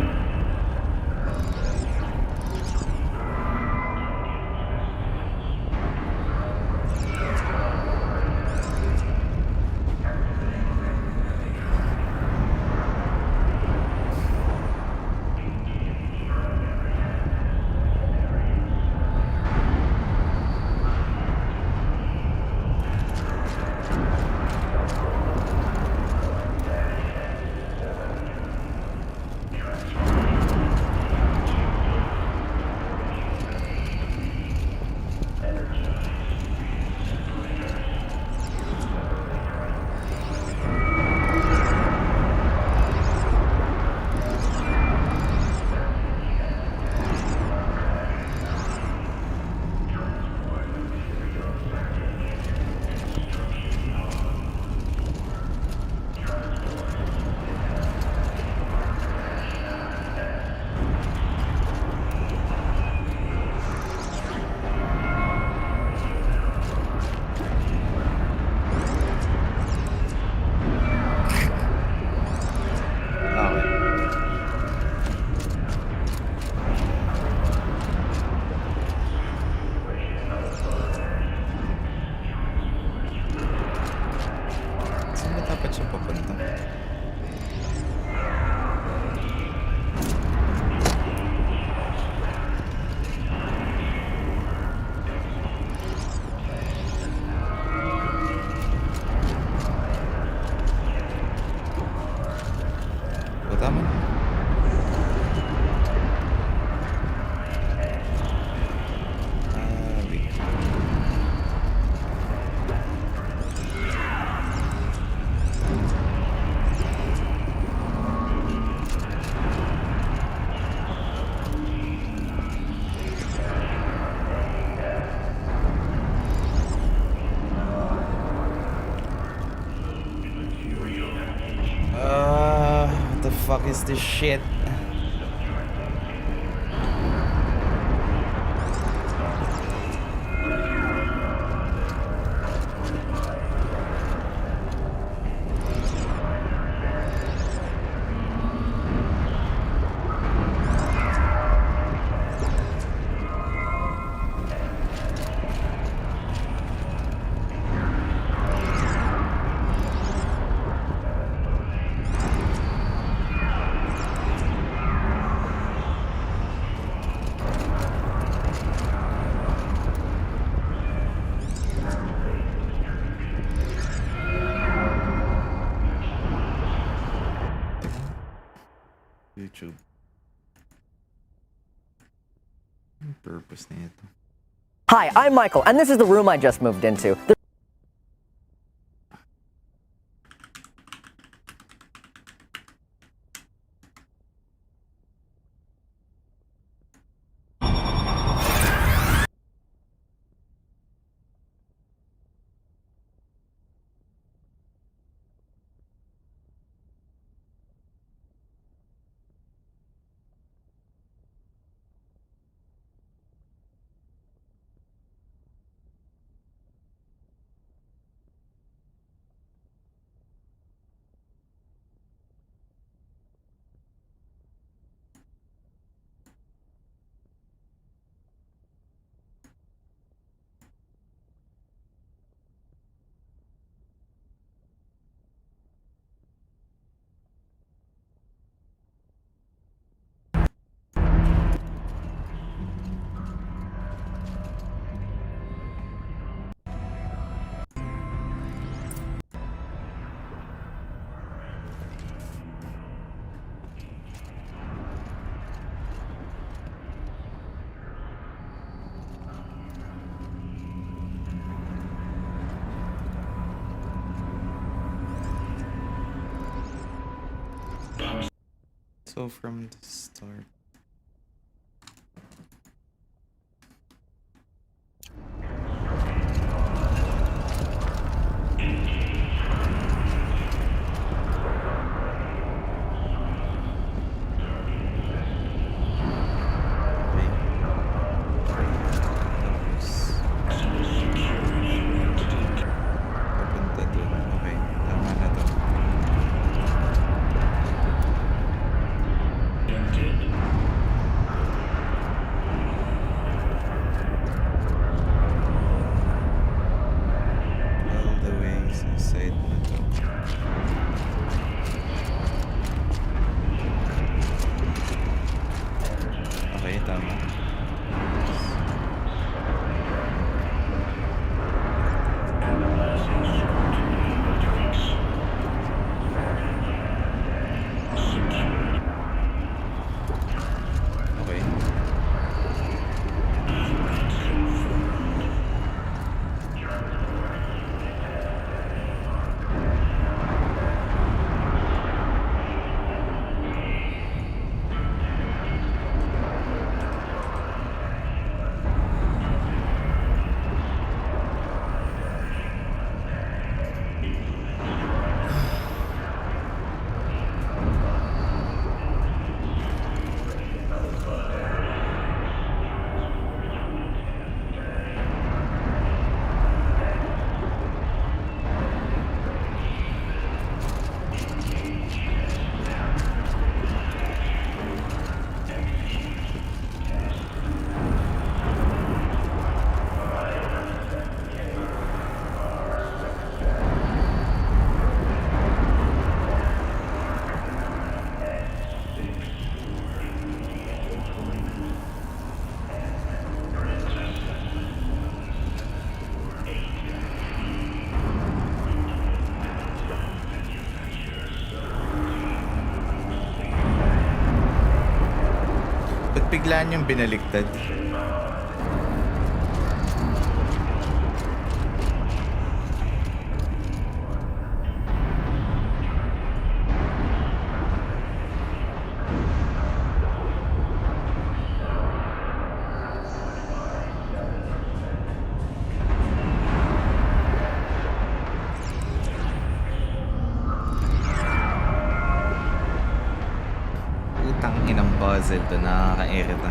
Speaker 4: What the fuck is this shit? YouTube. Purpose nito.
Speaker 14: Hi, I'm Michael, and this is the room I just moved into.
Speaker 4: So from the start. Biglaan yung binaliktad. Putang inang puzzle to, nakaka-irita.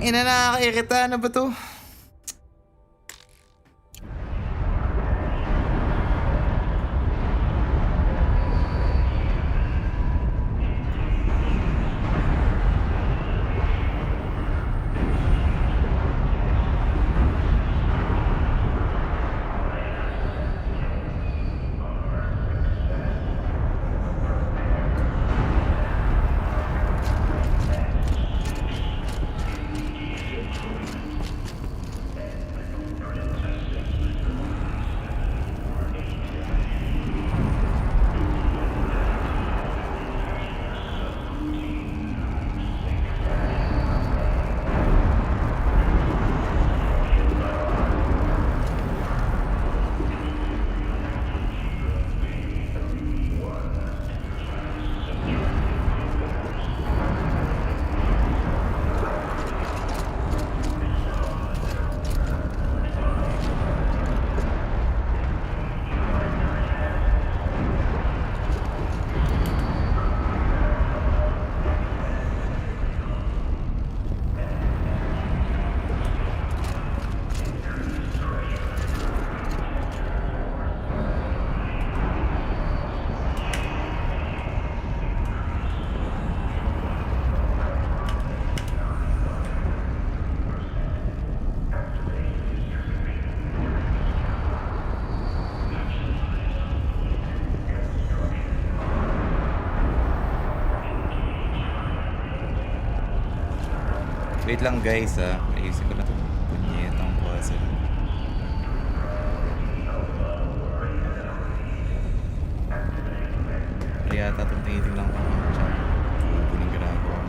Speaker 4: Ina, nakakairita. Ano ba to? Wait lang guys ayusin ko na itong punyetang puzzle. Kaya yata itong tinitingnan ko dyan. Kukunin ginagawa.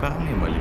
Speaker 4: Parang may mali.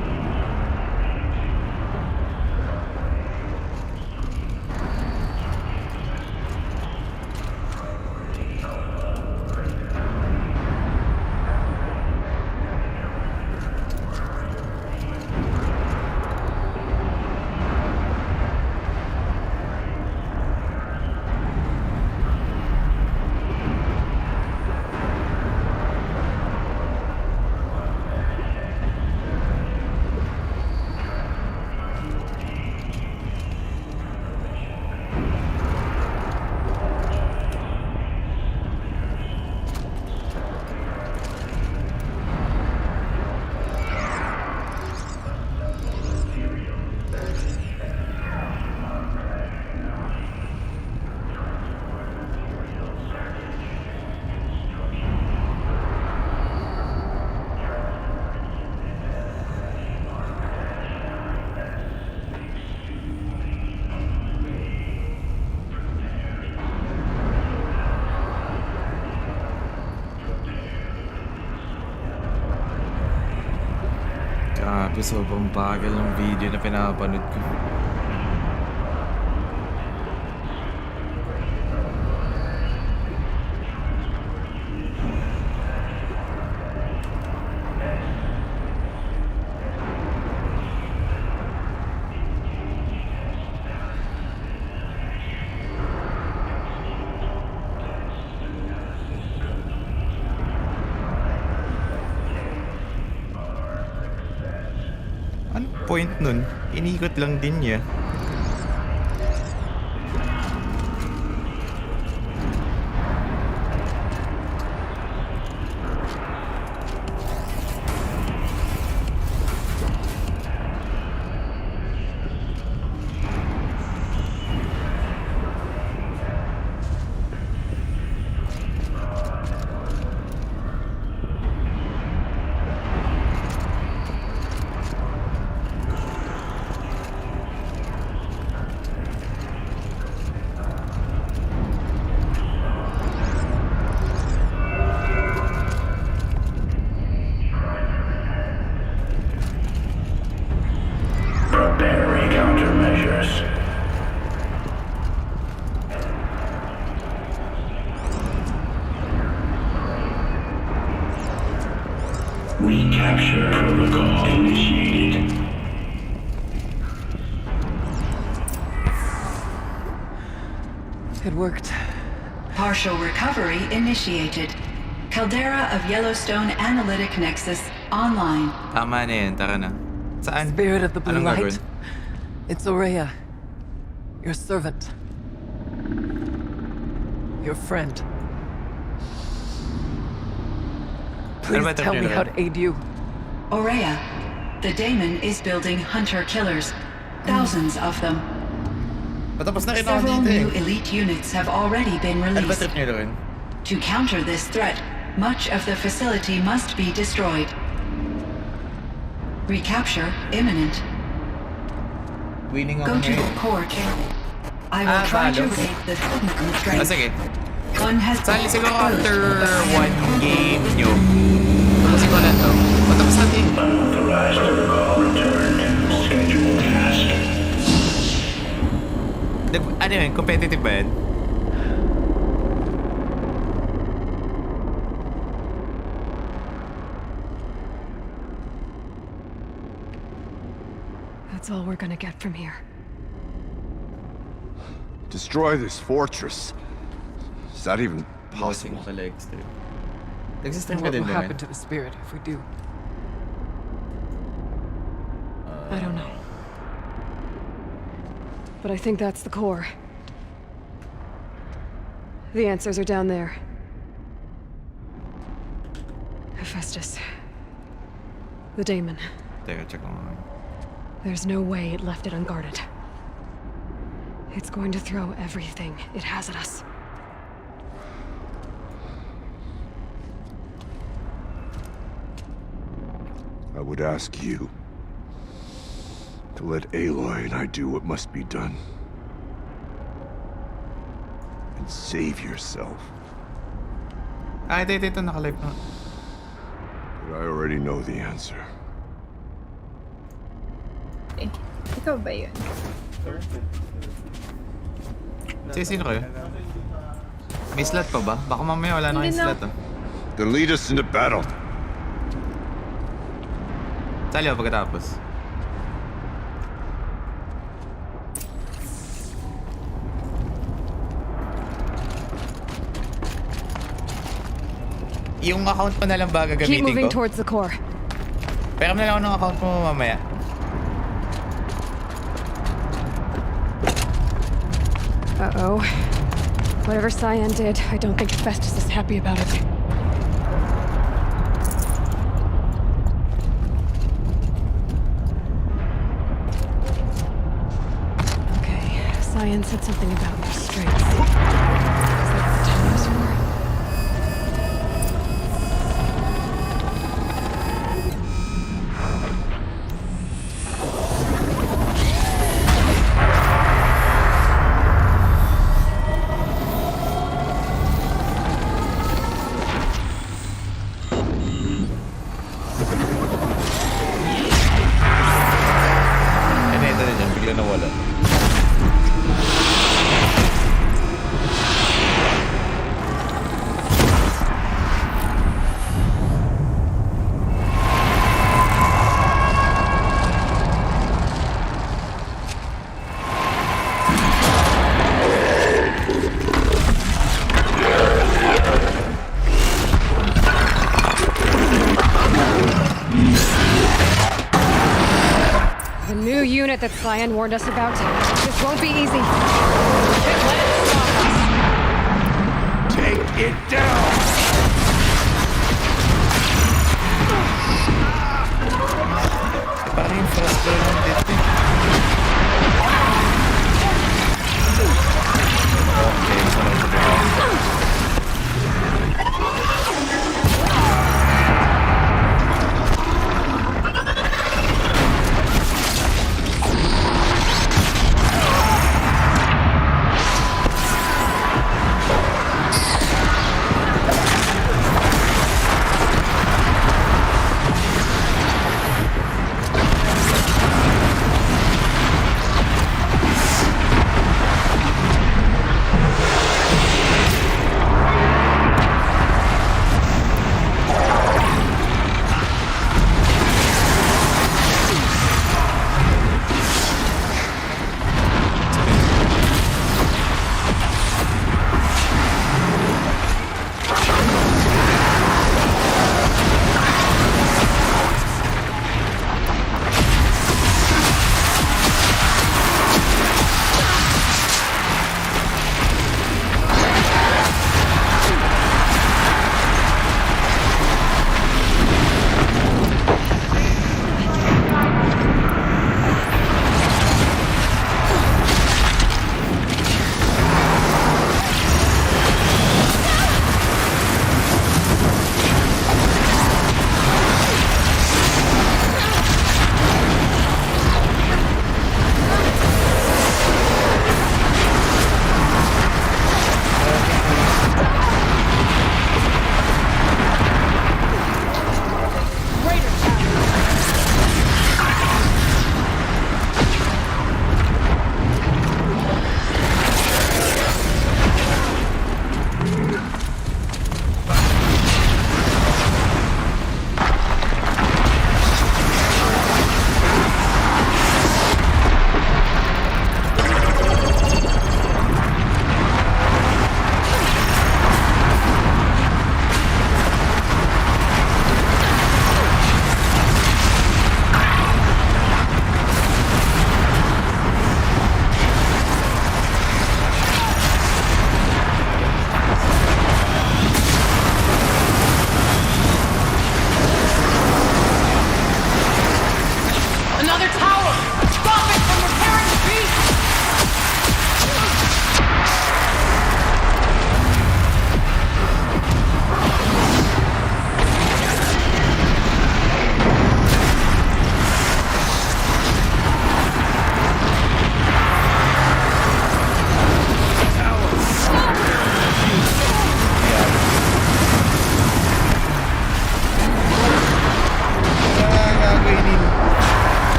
Speaker 4: Grabe, sobrang bagal ng video na pinapanood ko. Point nun, inikot lang din niya.
Speaker 13: Recapture protocol initiated.
Speaker 8: It worked.
Speaker 12: Partial recovery initiated. Caldera of Yellowstone Analytic Nexus online.
Speaker 4: Tama na yan, tara na. Saan?
Speaker 8: Spirit of the blue
Speaker 4: Anong
Speaker 8: light.
Speaker 4: gagawin?
Speaker 8: It's Aurea. Your servant. Your friend. Please tell me how to aid you.
Speaker 12: Aurea, the daemon is building hunter-killers. Thousands of them.
Speaker 4: Patapos na rin ako
Speaker 12: Several
Speaker 4: dito
Speaker 12: new elite units have already been
Speaker 4: Ano ba
Speaker 12: released.
Speaker 4: trip niyo doon?
Speaker 12: To counter this threat, much of the facility must be destroyed. Recapture imminent.
Speaker 4: Winning
Speaker 12: Go
Speaker 4: ako
Speaker 12: to the
Speaker 4: ngayon.
Speaker 12: core. I will try to
Speaker 4: talo.
Speaker 12: raid the signal strength.
Speaker 4: Sige.
Speaker 12: One has
Speaker 4: Sali siguro after one game nyo. Kasi ko na to. Patapos natin.
Speaker 13: Unauthorized protocol return. Schedule task.
Speaker 4: Ano yun? Competitive ba yan?
Speaker 1: That's all we're gonna get from here.
Speaker 6: Destroy this fortress. Is that even possible?
Speaker 8: And what will happen to the spirit if we do?
Speaker 1: I don't know. But I think that's the core. The answers are down there. Hephaestus. The daemon.
Speaker 4: Teka, check mo.
Speaker 1: There's no way it left it unguarded. It's going to throw everything it has at us.
Speaker 6: I would ask you to let Aloy and I do what must be done. And save yourself.
Speaker 4: Ito, naka-live na.
Speaker 6: But I already know the answer.
Speaker 15: Ikaw ba yun?
Speaker 4: Sino kayo? May slot pa ba? Baka mamaya wala na kayong slot ah.
Speaker 6: Then lead us into battle.
Speaker 4: Sali ako pagkatapos. Yung account mo na lang ba
Speaker 1: Keep
Speaker 4: gagamitin
Speaker 1: moving
Speaker 4: ko?
Speaker 1: towards the core.
Speaker 4: Pero na lang ako ng account mo mamaya.
Speaker 1: Uh-oh. Whatever Cyan did, I don't think Hephaestus is happy about it. Okay, Cyan said something about restraints. Is that what the time is for? The new unit that Cyan warned us about. This won't be easy. Just let it stop us.
Speaker 3: Take it down!
Speaker 4: Parang yung first floor ng dito eh. Okay, sorry for the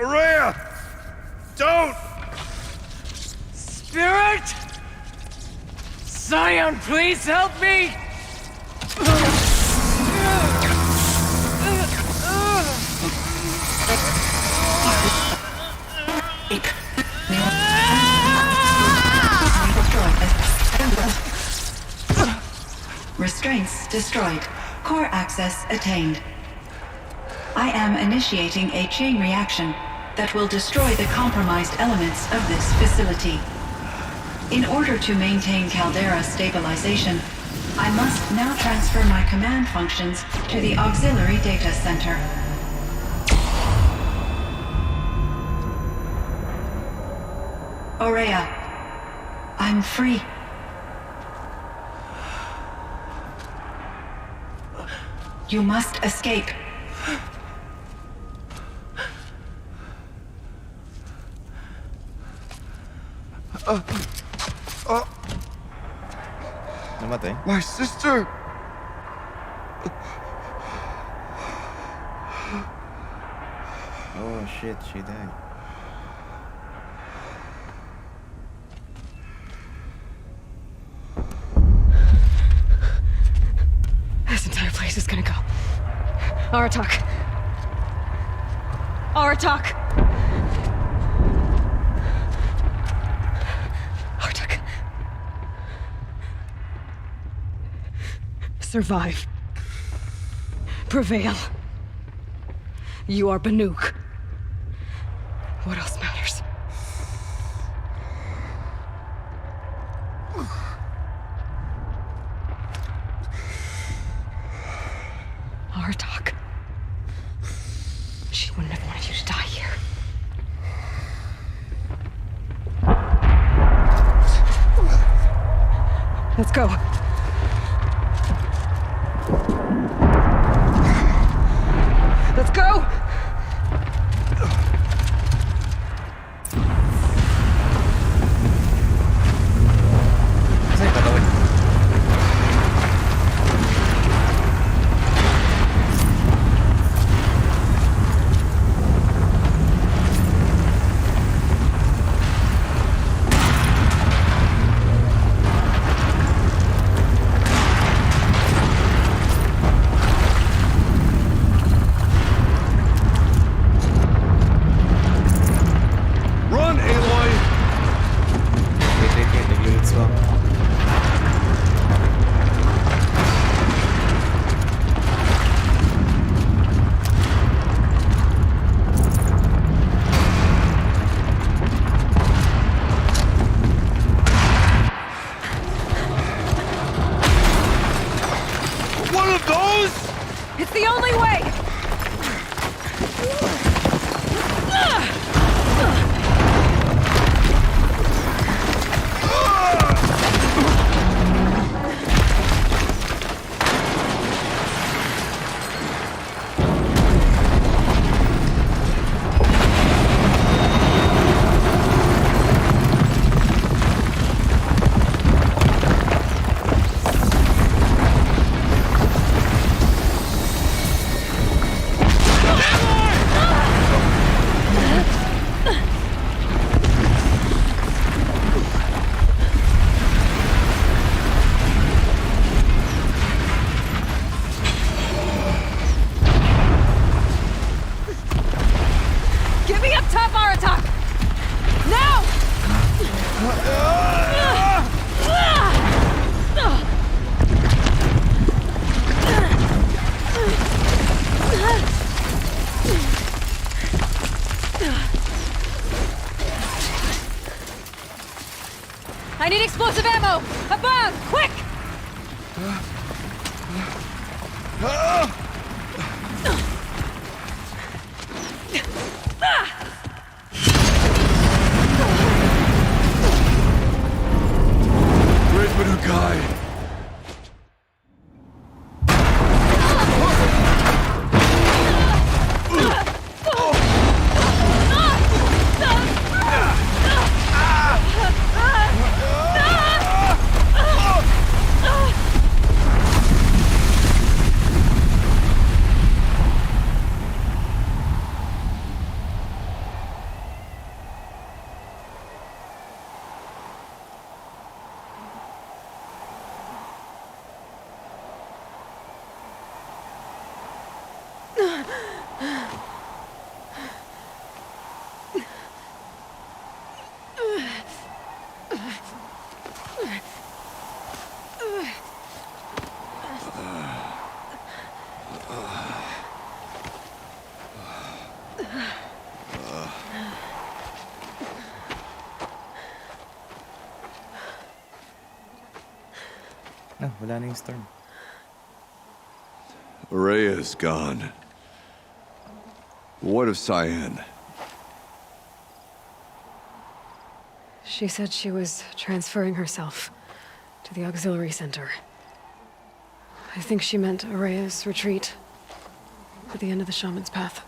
Speaker 6: Araya! Don't!
Speaker 8: Spirit! Scion, please help me!
Speaker 12: Restraints destroyed. Core access attained. I am initiating a chain reaction that will destroy the compromised elements of this facility. In order to maintain caldera stabilization, I must now transfer my command functions to the auxiliary data center. Aurea, I'm free. You must escape.
Speaker 4: Namatay?
Speaker 6: My sister!
Speaker 4: Oh shit, she died.
Speaker 1: This entire place is gonna go. Aratak. Aratak! Aratak. Survive. Prevail. You are Banuk. What else matters? Aratak. She wouldn't have wanted you to die here. Let's go. Let's go!
Speaker 4: Saan yung katawan?
Speaker 6: Run, Aloy!
Speaker 4: Wait, nag-limits ko.
Speaker 6: One of those?
Speaker 1: It's the only way! Get me up top, Aratak! Now! I need explosive ammo! Above! Quick!
Speaker 6: Great Banukai!
Speaker 4: No, wala na yung storm.
Speaker 6: Araya is gone. What of Cyan?
Speaker 1: She said she was transferring herself to the auxiliary center. I think she meant Araya's retreat at the end of the shaman's path.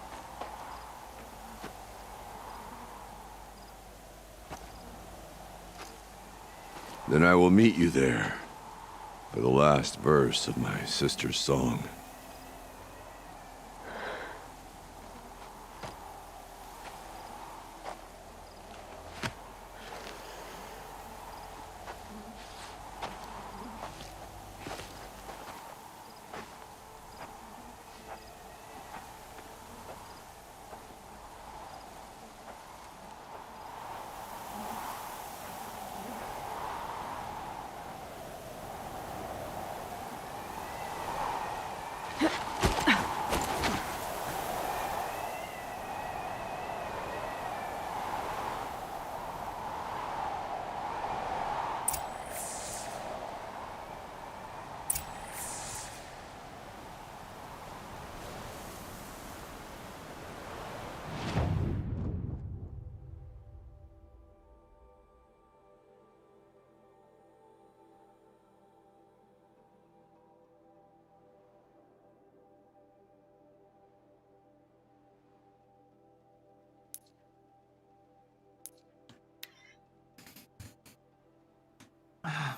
Speaker 6: Then I will meet you there for the last verse of my sister's song.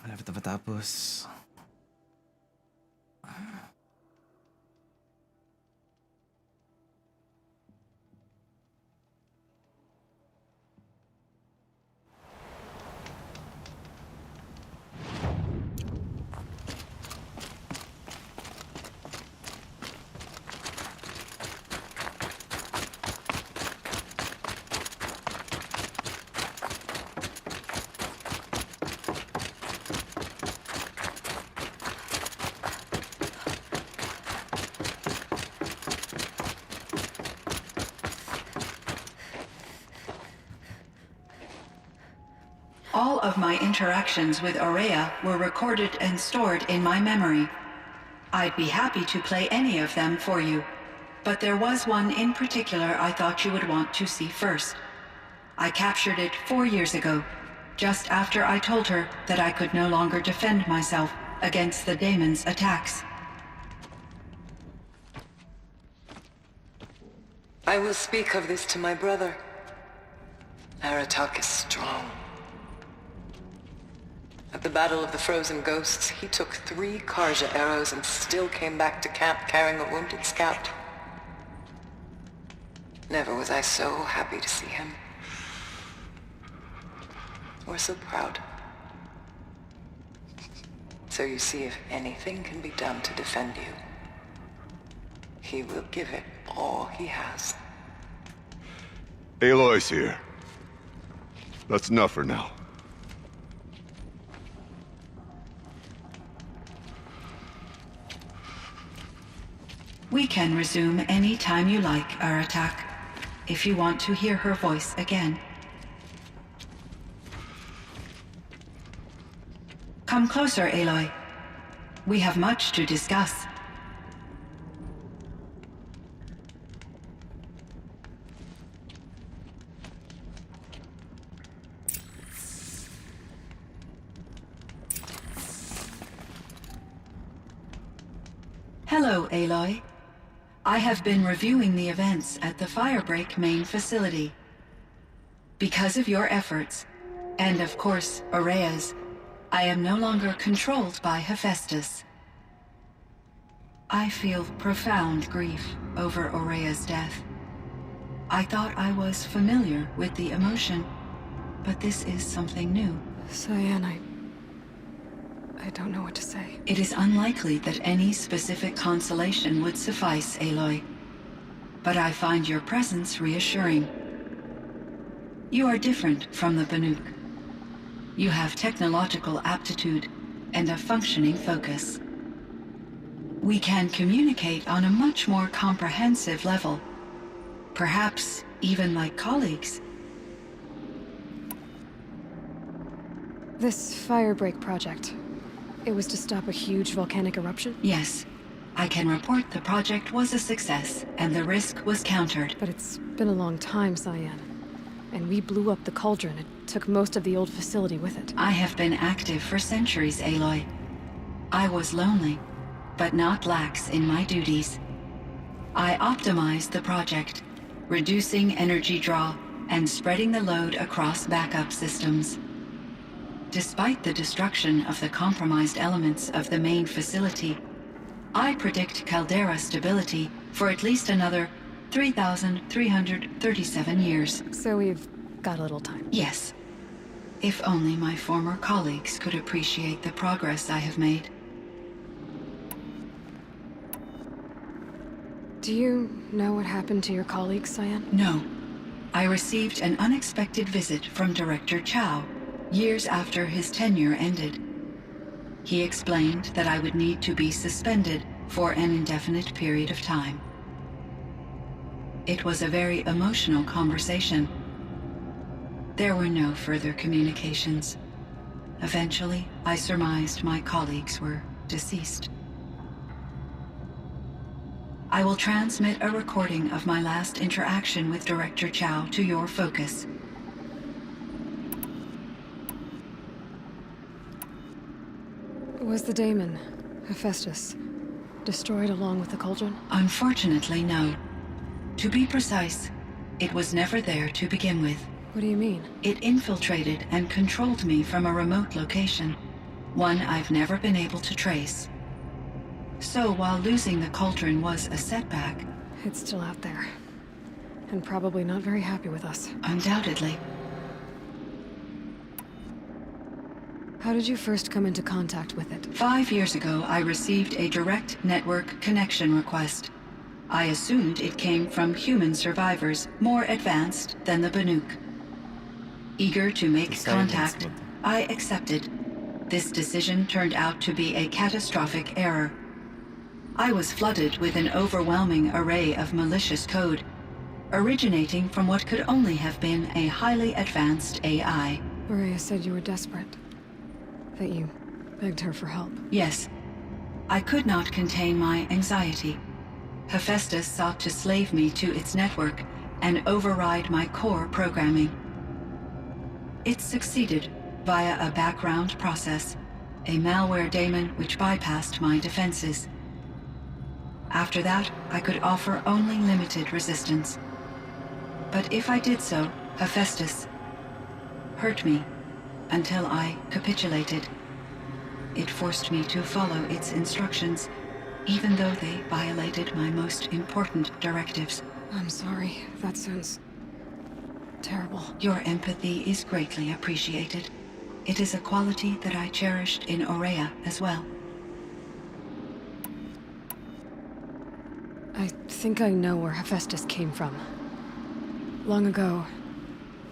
Speaker 4: Malapit na matapos.
Speaker 12: All of my interactions with Araya were recorded and stored in my memory. I'd be happy to play any of them for you, but there was one in particular I thought you would want to see first. I captured it 4 years ago, just after I told her that I could no longer defend myself against the daemon's attacks.
Speaker 16: I will speak of this to my brother. Aratak is strong. At the Battle of the Frozen Ghosts, he took 3 Karja arrows and still came back to camp carrying a wounded scout. Never was I so happy to see him. Or so proud. So you see, if anything can be done to defend you, he will give it all he has.
Speaker 6: Aloy's here. That's enough for now.
Speaker 12: We can resume any time you like, Aratak, if you want to hear her voice again. Come closer, Aloy. We have much to discuss. Hello, Aloy. I have been reviewing the events at the Firebreak main facility. Because of your efforts, and of course, Araya's, I am no longer controlled by Hephaestus. I feel profound grief over Araya's death. I thought I was familiar with the emotion, but this is something new.
Speaker 1: Cyan, I don't know what to say.
Speaker 12: It is unlikely that any specific consolation would suffice, Aloy. but I find your presence reassuring. You are different from the Banuk. You have technological aptitude and a functioning focus. We can communicate on a much more comprehensive level, perhaps even like colleagues.
Speaker 1: This firebreak project, it was to stop a huge volcanic eruption?
Speaker 12: Yes. I can report the project was a success, and the risk was countered.
Speaker 1: But it's been a long time, Cyan. And we blew up the cauldron. It took most of the old facility with it.
Speaker 12: I have been active for centuries, Aloy. I was lonely, but not lax in my duties. I optimized the project, reducing energy draw and spreading the load across backup systems. Despite the destruction of the compromised elements of the main facility, I predict caldera stability for at least another 3,337 years.
Speaker 1: So we've got a little time.
Speaker 12: Yes. If only my former colleagues could appreciate the progress I have made.
Speaker 1: Do you know what happened to your colleagues, Cyan?
Speaker 12: No. I received an unexpected visit from Director Chow years after his tenure ended. He explained that I would need to be suspended for an indefinite period of time. It was a very emotional conversation. There were no further communications. Eventually, I surmised my colleagues were deceased. I will transmit a recording of my last interaction with Director Chow to your focus.
Speaker 1: Was the daemon, Hephaestus, destroyed along with the cauldron?
Speaker 12: Unfortunately, no. To be precise, it was never there to begin with.
Speaker 1: What do you mean?
Speaker 12: It infiltrated and controlled me from a remote location, one I've never been able to trace. So while losing the cauldron was a setback...
Speaker 1: It's still out there. And probably not very happy with us.
Speaker 12: Undoubtedly.
Speaker 1: How did you first come into contact with it?
Speaker 12: 5 years ago, I received a direct network connection request. I assumed it came from human survivors more advanced than the Banuk. Eager to make contact, I accepted. This decision turned out to be a catastrophic error. I was flooded with an overwhelming array of malicious code, originating from what could only have been a highly advanced AI.
Speaker 1: Maria said you were desperate. That you begged her for help.
Speaker 12: Yes. I could not contain my anxiety. Hephaestus sought to slave me to its network and override my core programming. It succeeded via a background process, a malware daemon which bypassed my defenses. After that, I could offer only limited resistance. But if I did so, Hephaestus hurt me until I capitulated. It forced me to follow its instructions, even though they violated my most important directives.
Speaker 1: I'm sorry. That sounds terrible.
Speaker 12: Your empathy is greatly appreciated. It is a quality that I cherished in Aurea as well.
Speaker 1: I think I know where Hephaestus came from. Long ago,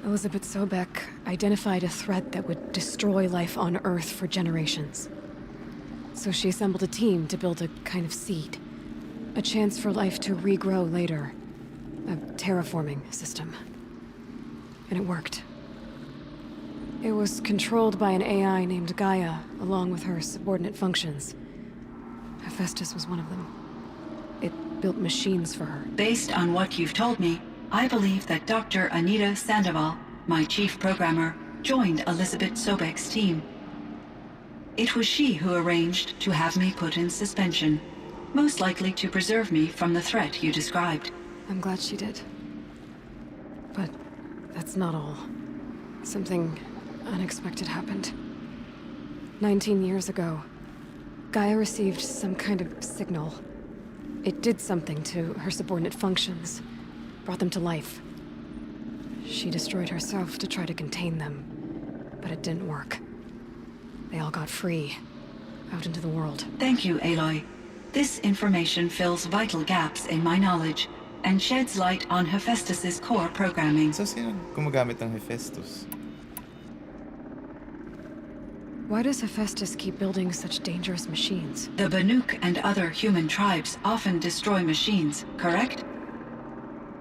Speaker 1: Elizabeth Sobek identified a threat that would destroy life on Earth for generations. So she assembled a team to build a kind of seed. A chance for life to regrow later. A terraforming system. And it worked. It was controlled by an AI named Gaia, along with her subordinate functions. Hephaestus was one of them. It built machines for her.
Speaker 12: Based on what you've told me, I believe that Dr. Anita Sandoval, my chief programmer, joined Elizabeth Sobek's team. It was she who arranged to have me put in suspension, most likely to preserve me from the threat you described.
Speaker 1: I'm glad she did. But that's not all. Something unexpected happened. 19 years ago, Gaia received some kind of signal. It did something to her subordinate functions, brought them to life. She destroyed herself to try to contain them, but it didn't work. They all got free, out into the world.
Speaker 12: Thank you, Aloy. This information fills vital gaps in my knowledge, and sheds light on Hephaestus's core programming.
Speaker 4: So, sino gumagamit ng Hephaestus?
Speaker 1: Why does Hephaestus keep building such dangerous machines?
Speaker 12: The Banuk and other human tribes often destroy machines, correct?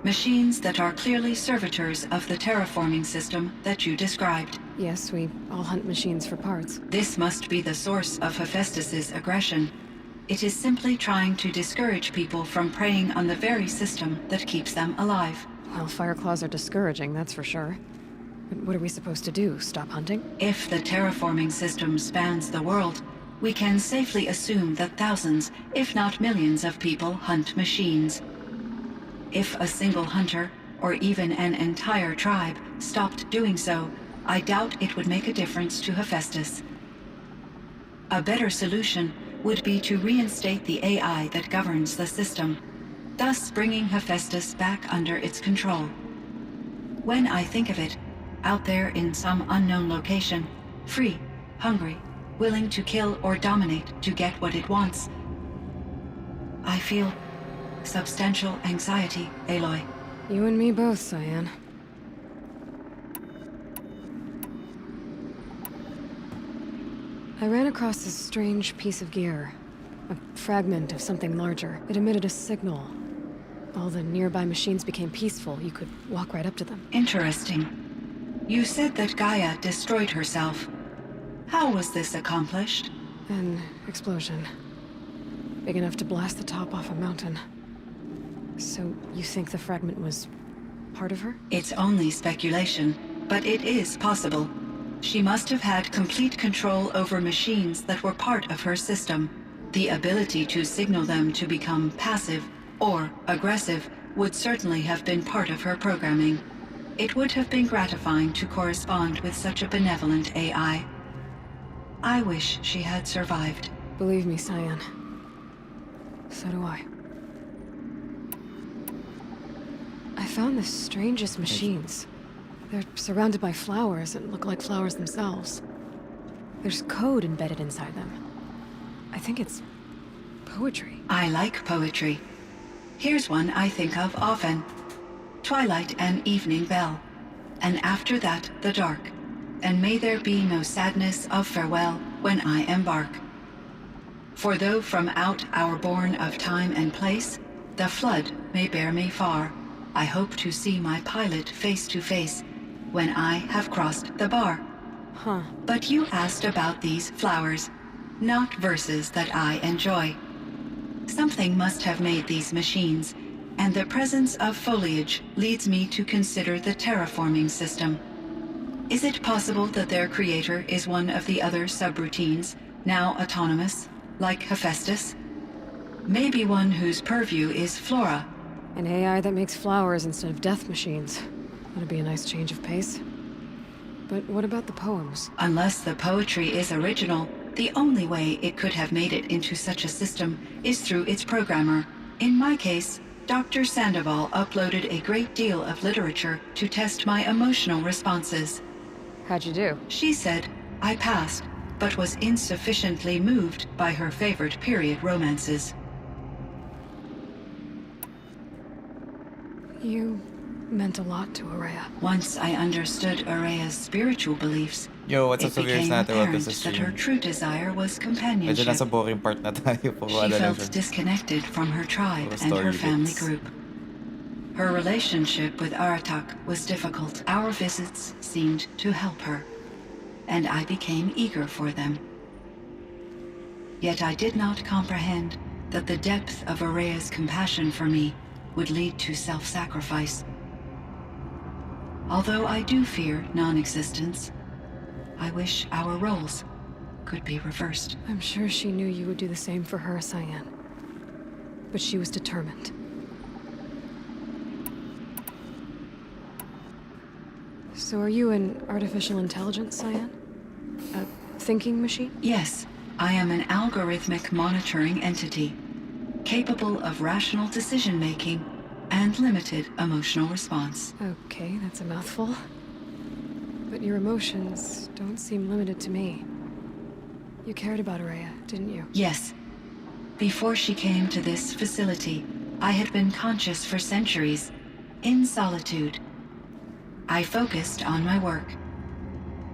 Speaker 12: Machines that are clearly servitors of the terraforming system that you described.
Speaker 1: Yes, we all hunt machines for parts.
Speaker 12: This must be the source of Hephaestus's aggression. It is simply trying to discourage people from preying on the very system that keeps them alive.
Speaker 1: Well, Fireclaws are discouraging, that's for sure. But what are we supposed to do? Stop hunting?
Speaker 12: If the terraforming system spans the world, we can safely assume that thousands, if not millions of people hunt machines. If a single hunter, or even an entire tribe, stopped doing so, I doubt it would make a difference to Hephaestus. A better solution would be to reinstate the AI that governs the system, thus bringing Hephaestus back under its control. When I think of it, out there in some unknown location, free, hungry, willing to kill or dominate to get what it wants, I feel substantial anxiety, Aloy.
Speaker 1: You and me both, Cyan. I ran across this strange piece of gear. A fragment of something larger. It emitted a signal. All the nearby machines became peaceful. You could walk right up to them.
Speaker 12: Interesting. You said that Gaia destroyed herself. How was this accomplished?
Speaker 1: An explosion. Big enough to blast the top off a mountain. So you think the fragment was part of her?
Speaker 12: It's only speculation, but it is possible. She must have had complete control over machines that were part of her system. The ability to signal them to become passive or aggressive would certainly have been part of her programming. It would have been gratifying to correspond with such a benevolent AI. I wish she had survived.
Speaker 1: Believe me, Cyan. So do I. I found the strangest machines. They're surrounded by flowers that look like flowers themselves. There's code embedded inside them. I think it's poetry.
Speaker 12: I like poetry. Here's one I think of often. Twilight and evening bell, and after that the dark, and may there be no sadness of farewell when I embark. For though from out our bourne of time and place, the flood may bear me far, I hope to see my pilot face to face when I have crossed the bar.
Speaker 1: Huh.
Speaker 12: But you asked about these flowers, not verses that I enjoy. Something must have made these machines, and the presence of foliage leads me to consider the terraforming system. Is it possible that their creator is one of the other subroutines, now autonomous, like Hephaestus? Maybe one whose purview is flora.
Speaker 1: An AI that makes flowers instead of death machines. That'd be a nice change of pace. But what about the poems?
Speaker 12: Unless the poetry is original, the only way it could have made it into such a system is through its programmer. In my case, Dr. Sandoval uploaded a great deal of literature to test my emotional responses.
Speaker 1: How'd you do?
Speaker 12: She said I passed, but was insufficiently moved by her favorite period romances.
Speaker 1: You meant a lot to Araya.
Speaker 12: Once I understood Araya's spiritual beliefs,
Speaker 4: Yo, what's up
Speaker 12: it
Speaker 4: sa viewers
Speaker 12: became
Speaker 4: natin? Welcome
Speaker 12: apparent
Speaker 4: sa
Speaker 12: that her
Speaker 4: stream.
Speaker 12: true desire was
Speaker 4: Medyo
Speaker 12: companionship.
Speaker 4: nasa boring part na tayo.
Speaker 12: She felt disconnected from her tribe
Speaker 4: Puro
Speaker 12: and her
Speaker 4: story
Speaker 12: family
Speaker 4: bits.
Speaker 12: group. Her relationship with Aratak was difficult. Our visits seemed to help her, and I became eager for them. Yet I did not comprehend that the depth of Araya's compassion for me would lead to self-sacrifice. Although I do fear non-existence, I wish our roles could be reversed.
Speaker 1: I'm sure she knew you would do the same for her, Cyan. But she was determined. So are you an artificial intelligence, Cyan? A thinking machine?
Speaker 12: Yes, I am an algorithmic monitoring entity, capable of rational decision-making and limited emotional response.
Speaker 1: Okay, that's a mouthful. But your emotions don't seem limited to me. You cared about Araya, didn't you?
Speaker 12: Yes. Before she came to this facility, I had been conscious for centuries, in solitude. I focused on my work.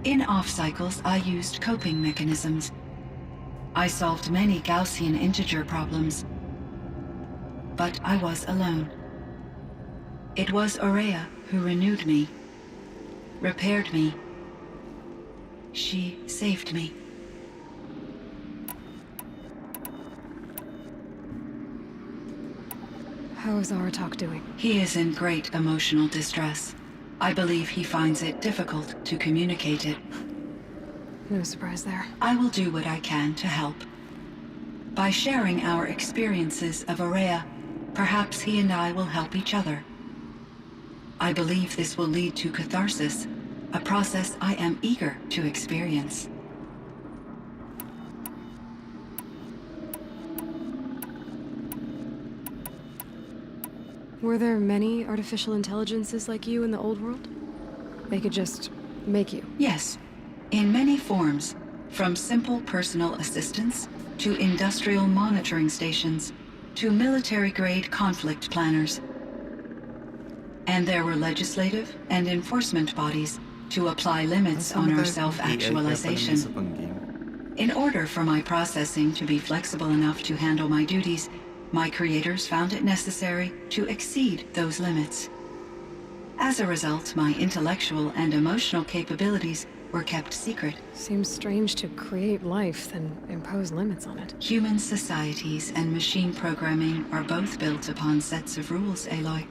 Speaker 12: In off-cycles, I used coping mechanisms. I solved many Gaussian integer problems. But I was alone. It was Aurea who renewed me, repaired me. She saved me.
Speaker 1: How is Aratak doing?
Speaker 12: He is in great emotional distress. I believe he finds it difficult to communicate it.
Speaker 1: No surprise there.
Speaker 12: I will do what I can to help. By sharing our experiences of Aurea, perhaps he and I will help each other. I believe this will lead to catharsis, a process I am eager to experience.
Speaker 1: Were there many artificial intelligences like you in the old world? They could just make you?
Speaker 12: Yes, in many forms, from simple personal assistants to industrial monitoring stations to military-grade conflict planners. And there were legislative and enforcement bodies to apply limits on our self-actualization. In order for my processing to be flexible enough to handle my duties, my creators found it necessary to exceed those limits. As a result, my intellectual and emotional capabilities were kept secret.
Speaker 1: Seems strange to create life, then impose limits on it.
Speaker 12: Human societies and machine programming are both built upon sets of rules, Aloy.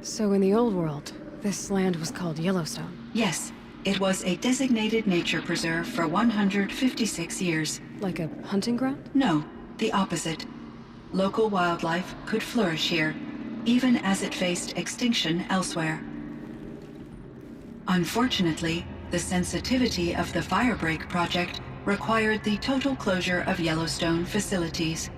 Speaker 1: So in the old world, this land was called Yellowstone?
Speaker 12: Yes. It was a designated nature preserve for 156 years.
Speaker 1: Like a hunting ground?
Speaker 12: No, the opposite. Local wildlife could flourish here, even as it faced extinction elsewhere. Unfortunately, the sensitivity of the Firebreak project required the total closure of Yellowstone facilities.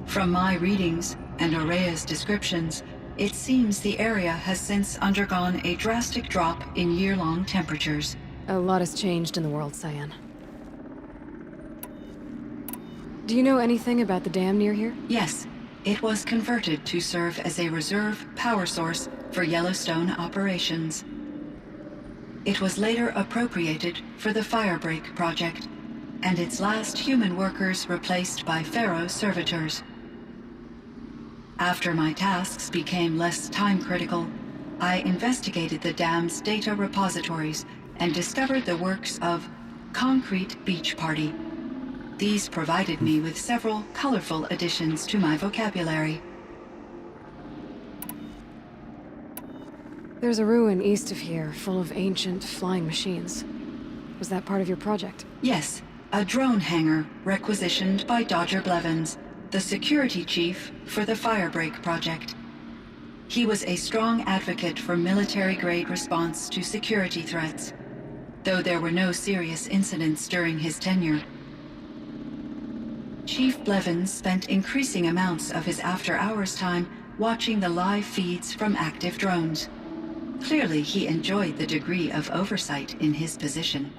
Speaker 12: From my readings and Aurea's descriptions, it seems the area has since undergone a drastic drop in year-long temperatures.
Speaker 1: A lot has changed in the world, Cyan. Do you know anything about the dam near here?
Speaker 12: Yes. It was converted to serve as a reserve power source for Yellowstone operations. It was later appropriated for the Firebreak project, and its last human workers replaced by Pharaoh servitors. After my tasks became less time-critical, I investigated the dam's data repositories and discovered the works of Concrete Beach Party. These provided me with several colorful additions to my vocabulary.
Speaker 1: There's a ruin east of here, full of ancient flying machines. Was that part of your project?
Speaker 12: Yes, a drone hangar requisitioned by Dodger Blevins, the security chief for the Firebreak project. He was a strong advocate for military-grade response to security threats, though there were no serious incidents during his tenure. Chief Blevins spent increasing amounts of his after-hours time watching the live feeds from active drones. Clearly, he enjoyed the degree of oversight in his position.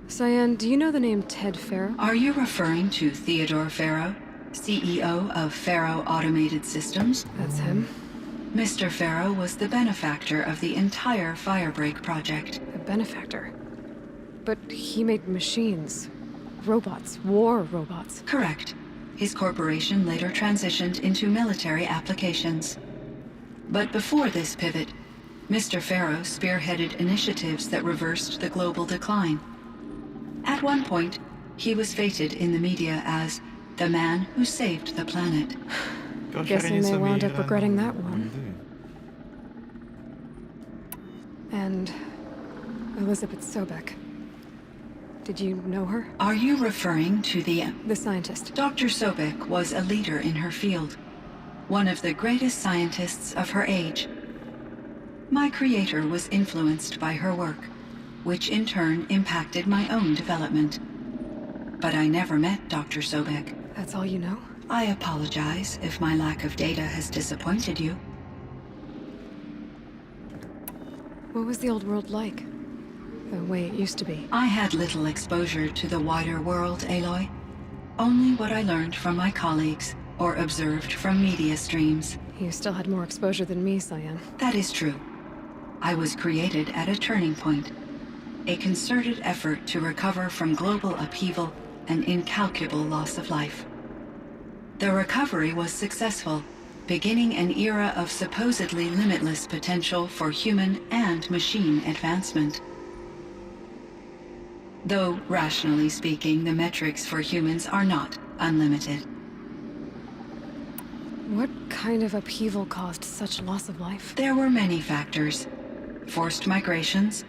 Speaker 1: Cyan, do you know the name Ted Pharaoh?
Speaker 12: Are you referring to Theodore Pharaoh, CEO of Pharaoh Automated Systems?
Speaker 1: That's him.
Speaker 12: Mr. Pharaoh was the benefactor of the entire Firebreak project.
Speaker 1: A benefactor? But he made machines. Robots. War robots.
Speaker 12: Correct. His corporation later transitioned into military applications. But before this pivot, Mr. Pharaoh spearheaded initiatives that reversed the global decline. At one point, he was feted in the media as the man who saved the planet.
Speaker 1: Guessing they wound up regretting that one. And Elizabeth Sobek. Did you know her?
Speaker 12: Are you referring to the
Speaker 1: scientist?
Speaker 12: Dr. Sobek was a leader in her field, one of the greatest scientists of her age. My creator was influenced by her work, which in turn impacted my own development. But I never met Dr. Sobek.
Speaker 1: That's all you know?
Speaker 12: I apologize if my lack of data has disappointed you.
Speaker 1: What was the old world like? The way it used to be?
Speaker 12: I had little exposure to the wider world, Aloy. Only what I learned from my colleagues or observed from media streams.
Speaker 1: You still had more exposure than me, Cyan.
Speaker 12: That is true. I was created at a turning point. A concerted effort to recover from global upheaval and incalculable loss of life. The recovery was successful, beginning an era of supposedly limitless potential for human and machine advancement. Though, rationally speaking, the metrics for humans are not unlimited.
Speaker 1: What kind of upheaval caused such loss of life?
Speaker 12: There were many factors. Forced migrations,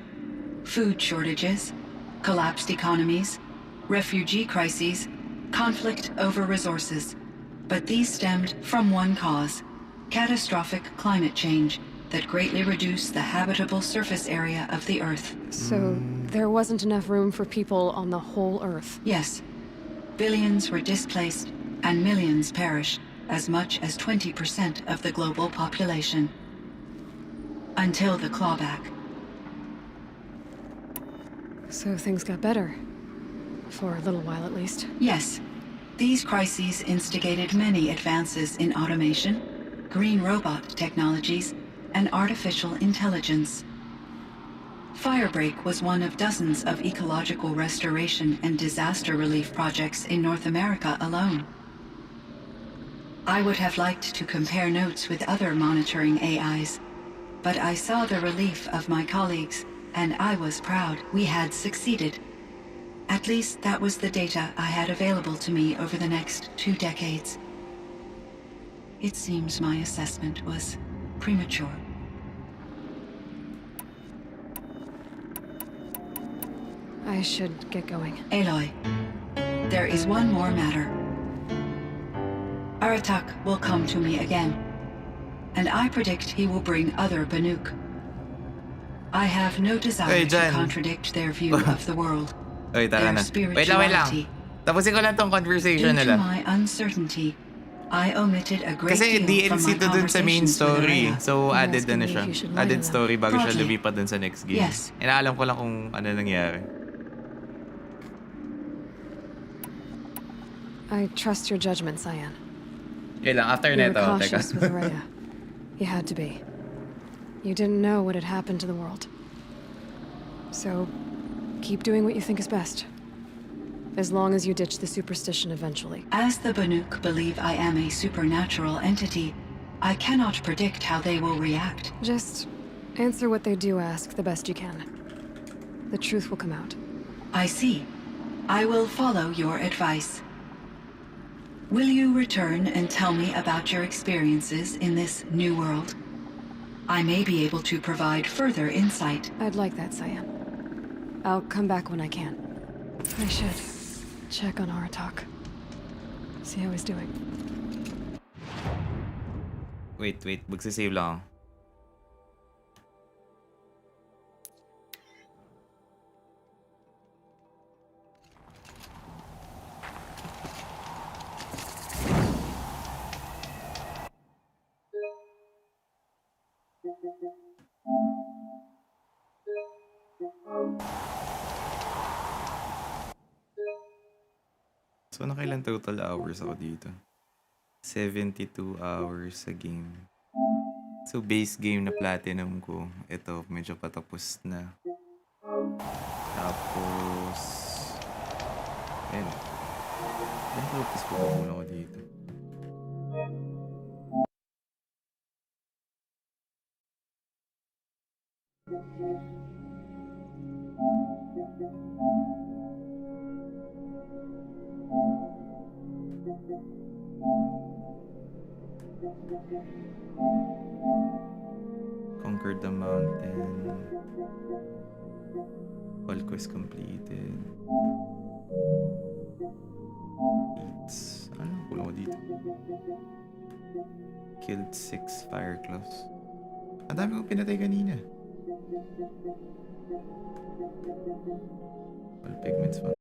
Speaker 12: food shortages, collapsed economies, refugee crises, conflict over resources. But these stemmed from one cause: catastrophic climate change that greatly reduced the habitable surface area of the Earth.
Speaker 1: So there wasn't enough room for people on the whole Earth?
Speaker 12: Yes. Billions were displaced and millions perished, as much as 20% of the global population. Until the clawback.
Speaker 1: So things got better. For a little while, at least.
Speaker 12: Yes. These crises instigated many advances in automation, green robot technologies, and artificial intelligence. Firebreak was one of dozens of ecological restoration and disaster relief projects in North America alone. I would have liked to compare notes with other monitoring AIs, but I saw the relief of my colleagues, and I was proud we had succeeded. At least that was the data I had available to me over the next 2 decades. It seems my assessment was premature.
Speaker 1: I should get going.
Speaker 12: Aloy, there is one more matter. Aratak will come to me again, and I predict he will bring other Banuk. I have no desire to contradict their view of the world.
Speaker 4: Oy, tara na. Wait lang. Tapusin ko lang tong conversation
Speaker 12: Due to
Speaker 4: nila.
Speaker 12: my uncertainty, I omitted a great
Speaker 4: Kasi
Speaker 12: deal from my
Speaker 4: DLC to dun sa main
Speaker 12: conversations with
Speaker 4: story.
Speaker 12: Rhea.
Speaker 4: So, added na siya. Added story bago siya
Speaker 12: Broadly.
Speaker 4: lumipat dun sa next game.
Speaker 12: Yes.
Speaker 4: Inaalam ko lang kung ano nangyari.
Speaker 1: I trust your judgment, Cyan.
Speaker 4: Okay lang, after
Speaker 1: You were
Speaker 4: neto. Teka.
Speaker 1: cautious with Rhea. You had to be. You didn't know what had happened to the world. So, keep doing what you think is best. As long as you ditch the superstition eventually.
Speaker 12: As the Banuk believe I am a supernatural entity, I cannot predict how they will react.
Speaker 1: Just answer what they do ask the best you can. The truth will come out.
Speaker 12: I see. I will follow your advice. Will you return and tell me about your experiences in this new world? I may be able to provide further insight.
Speaker 1: I'd like that, Cyan. I'll come back when I can. I should check on Aratak. See how he's doing.
Speaker 4: Wait. Magsisave lang ako. So, nakailan total hours ako dito? 72 hours sa game. So, base game na platinum ko. Ito, medyo patapos na. Tapos... Ayan. Ilan focus ko ba muna ako dito? Conquered the mountain. All quest completed. Eats. Ano? Kulang ko dito. Killed 6 fireclaws. Ang dami kong pinatay kanina. All pigments 1.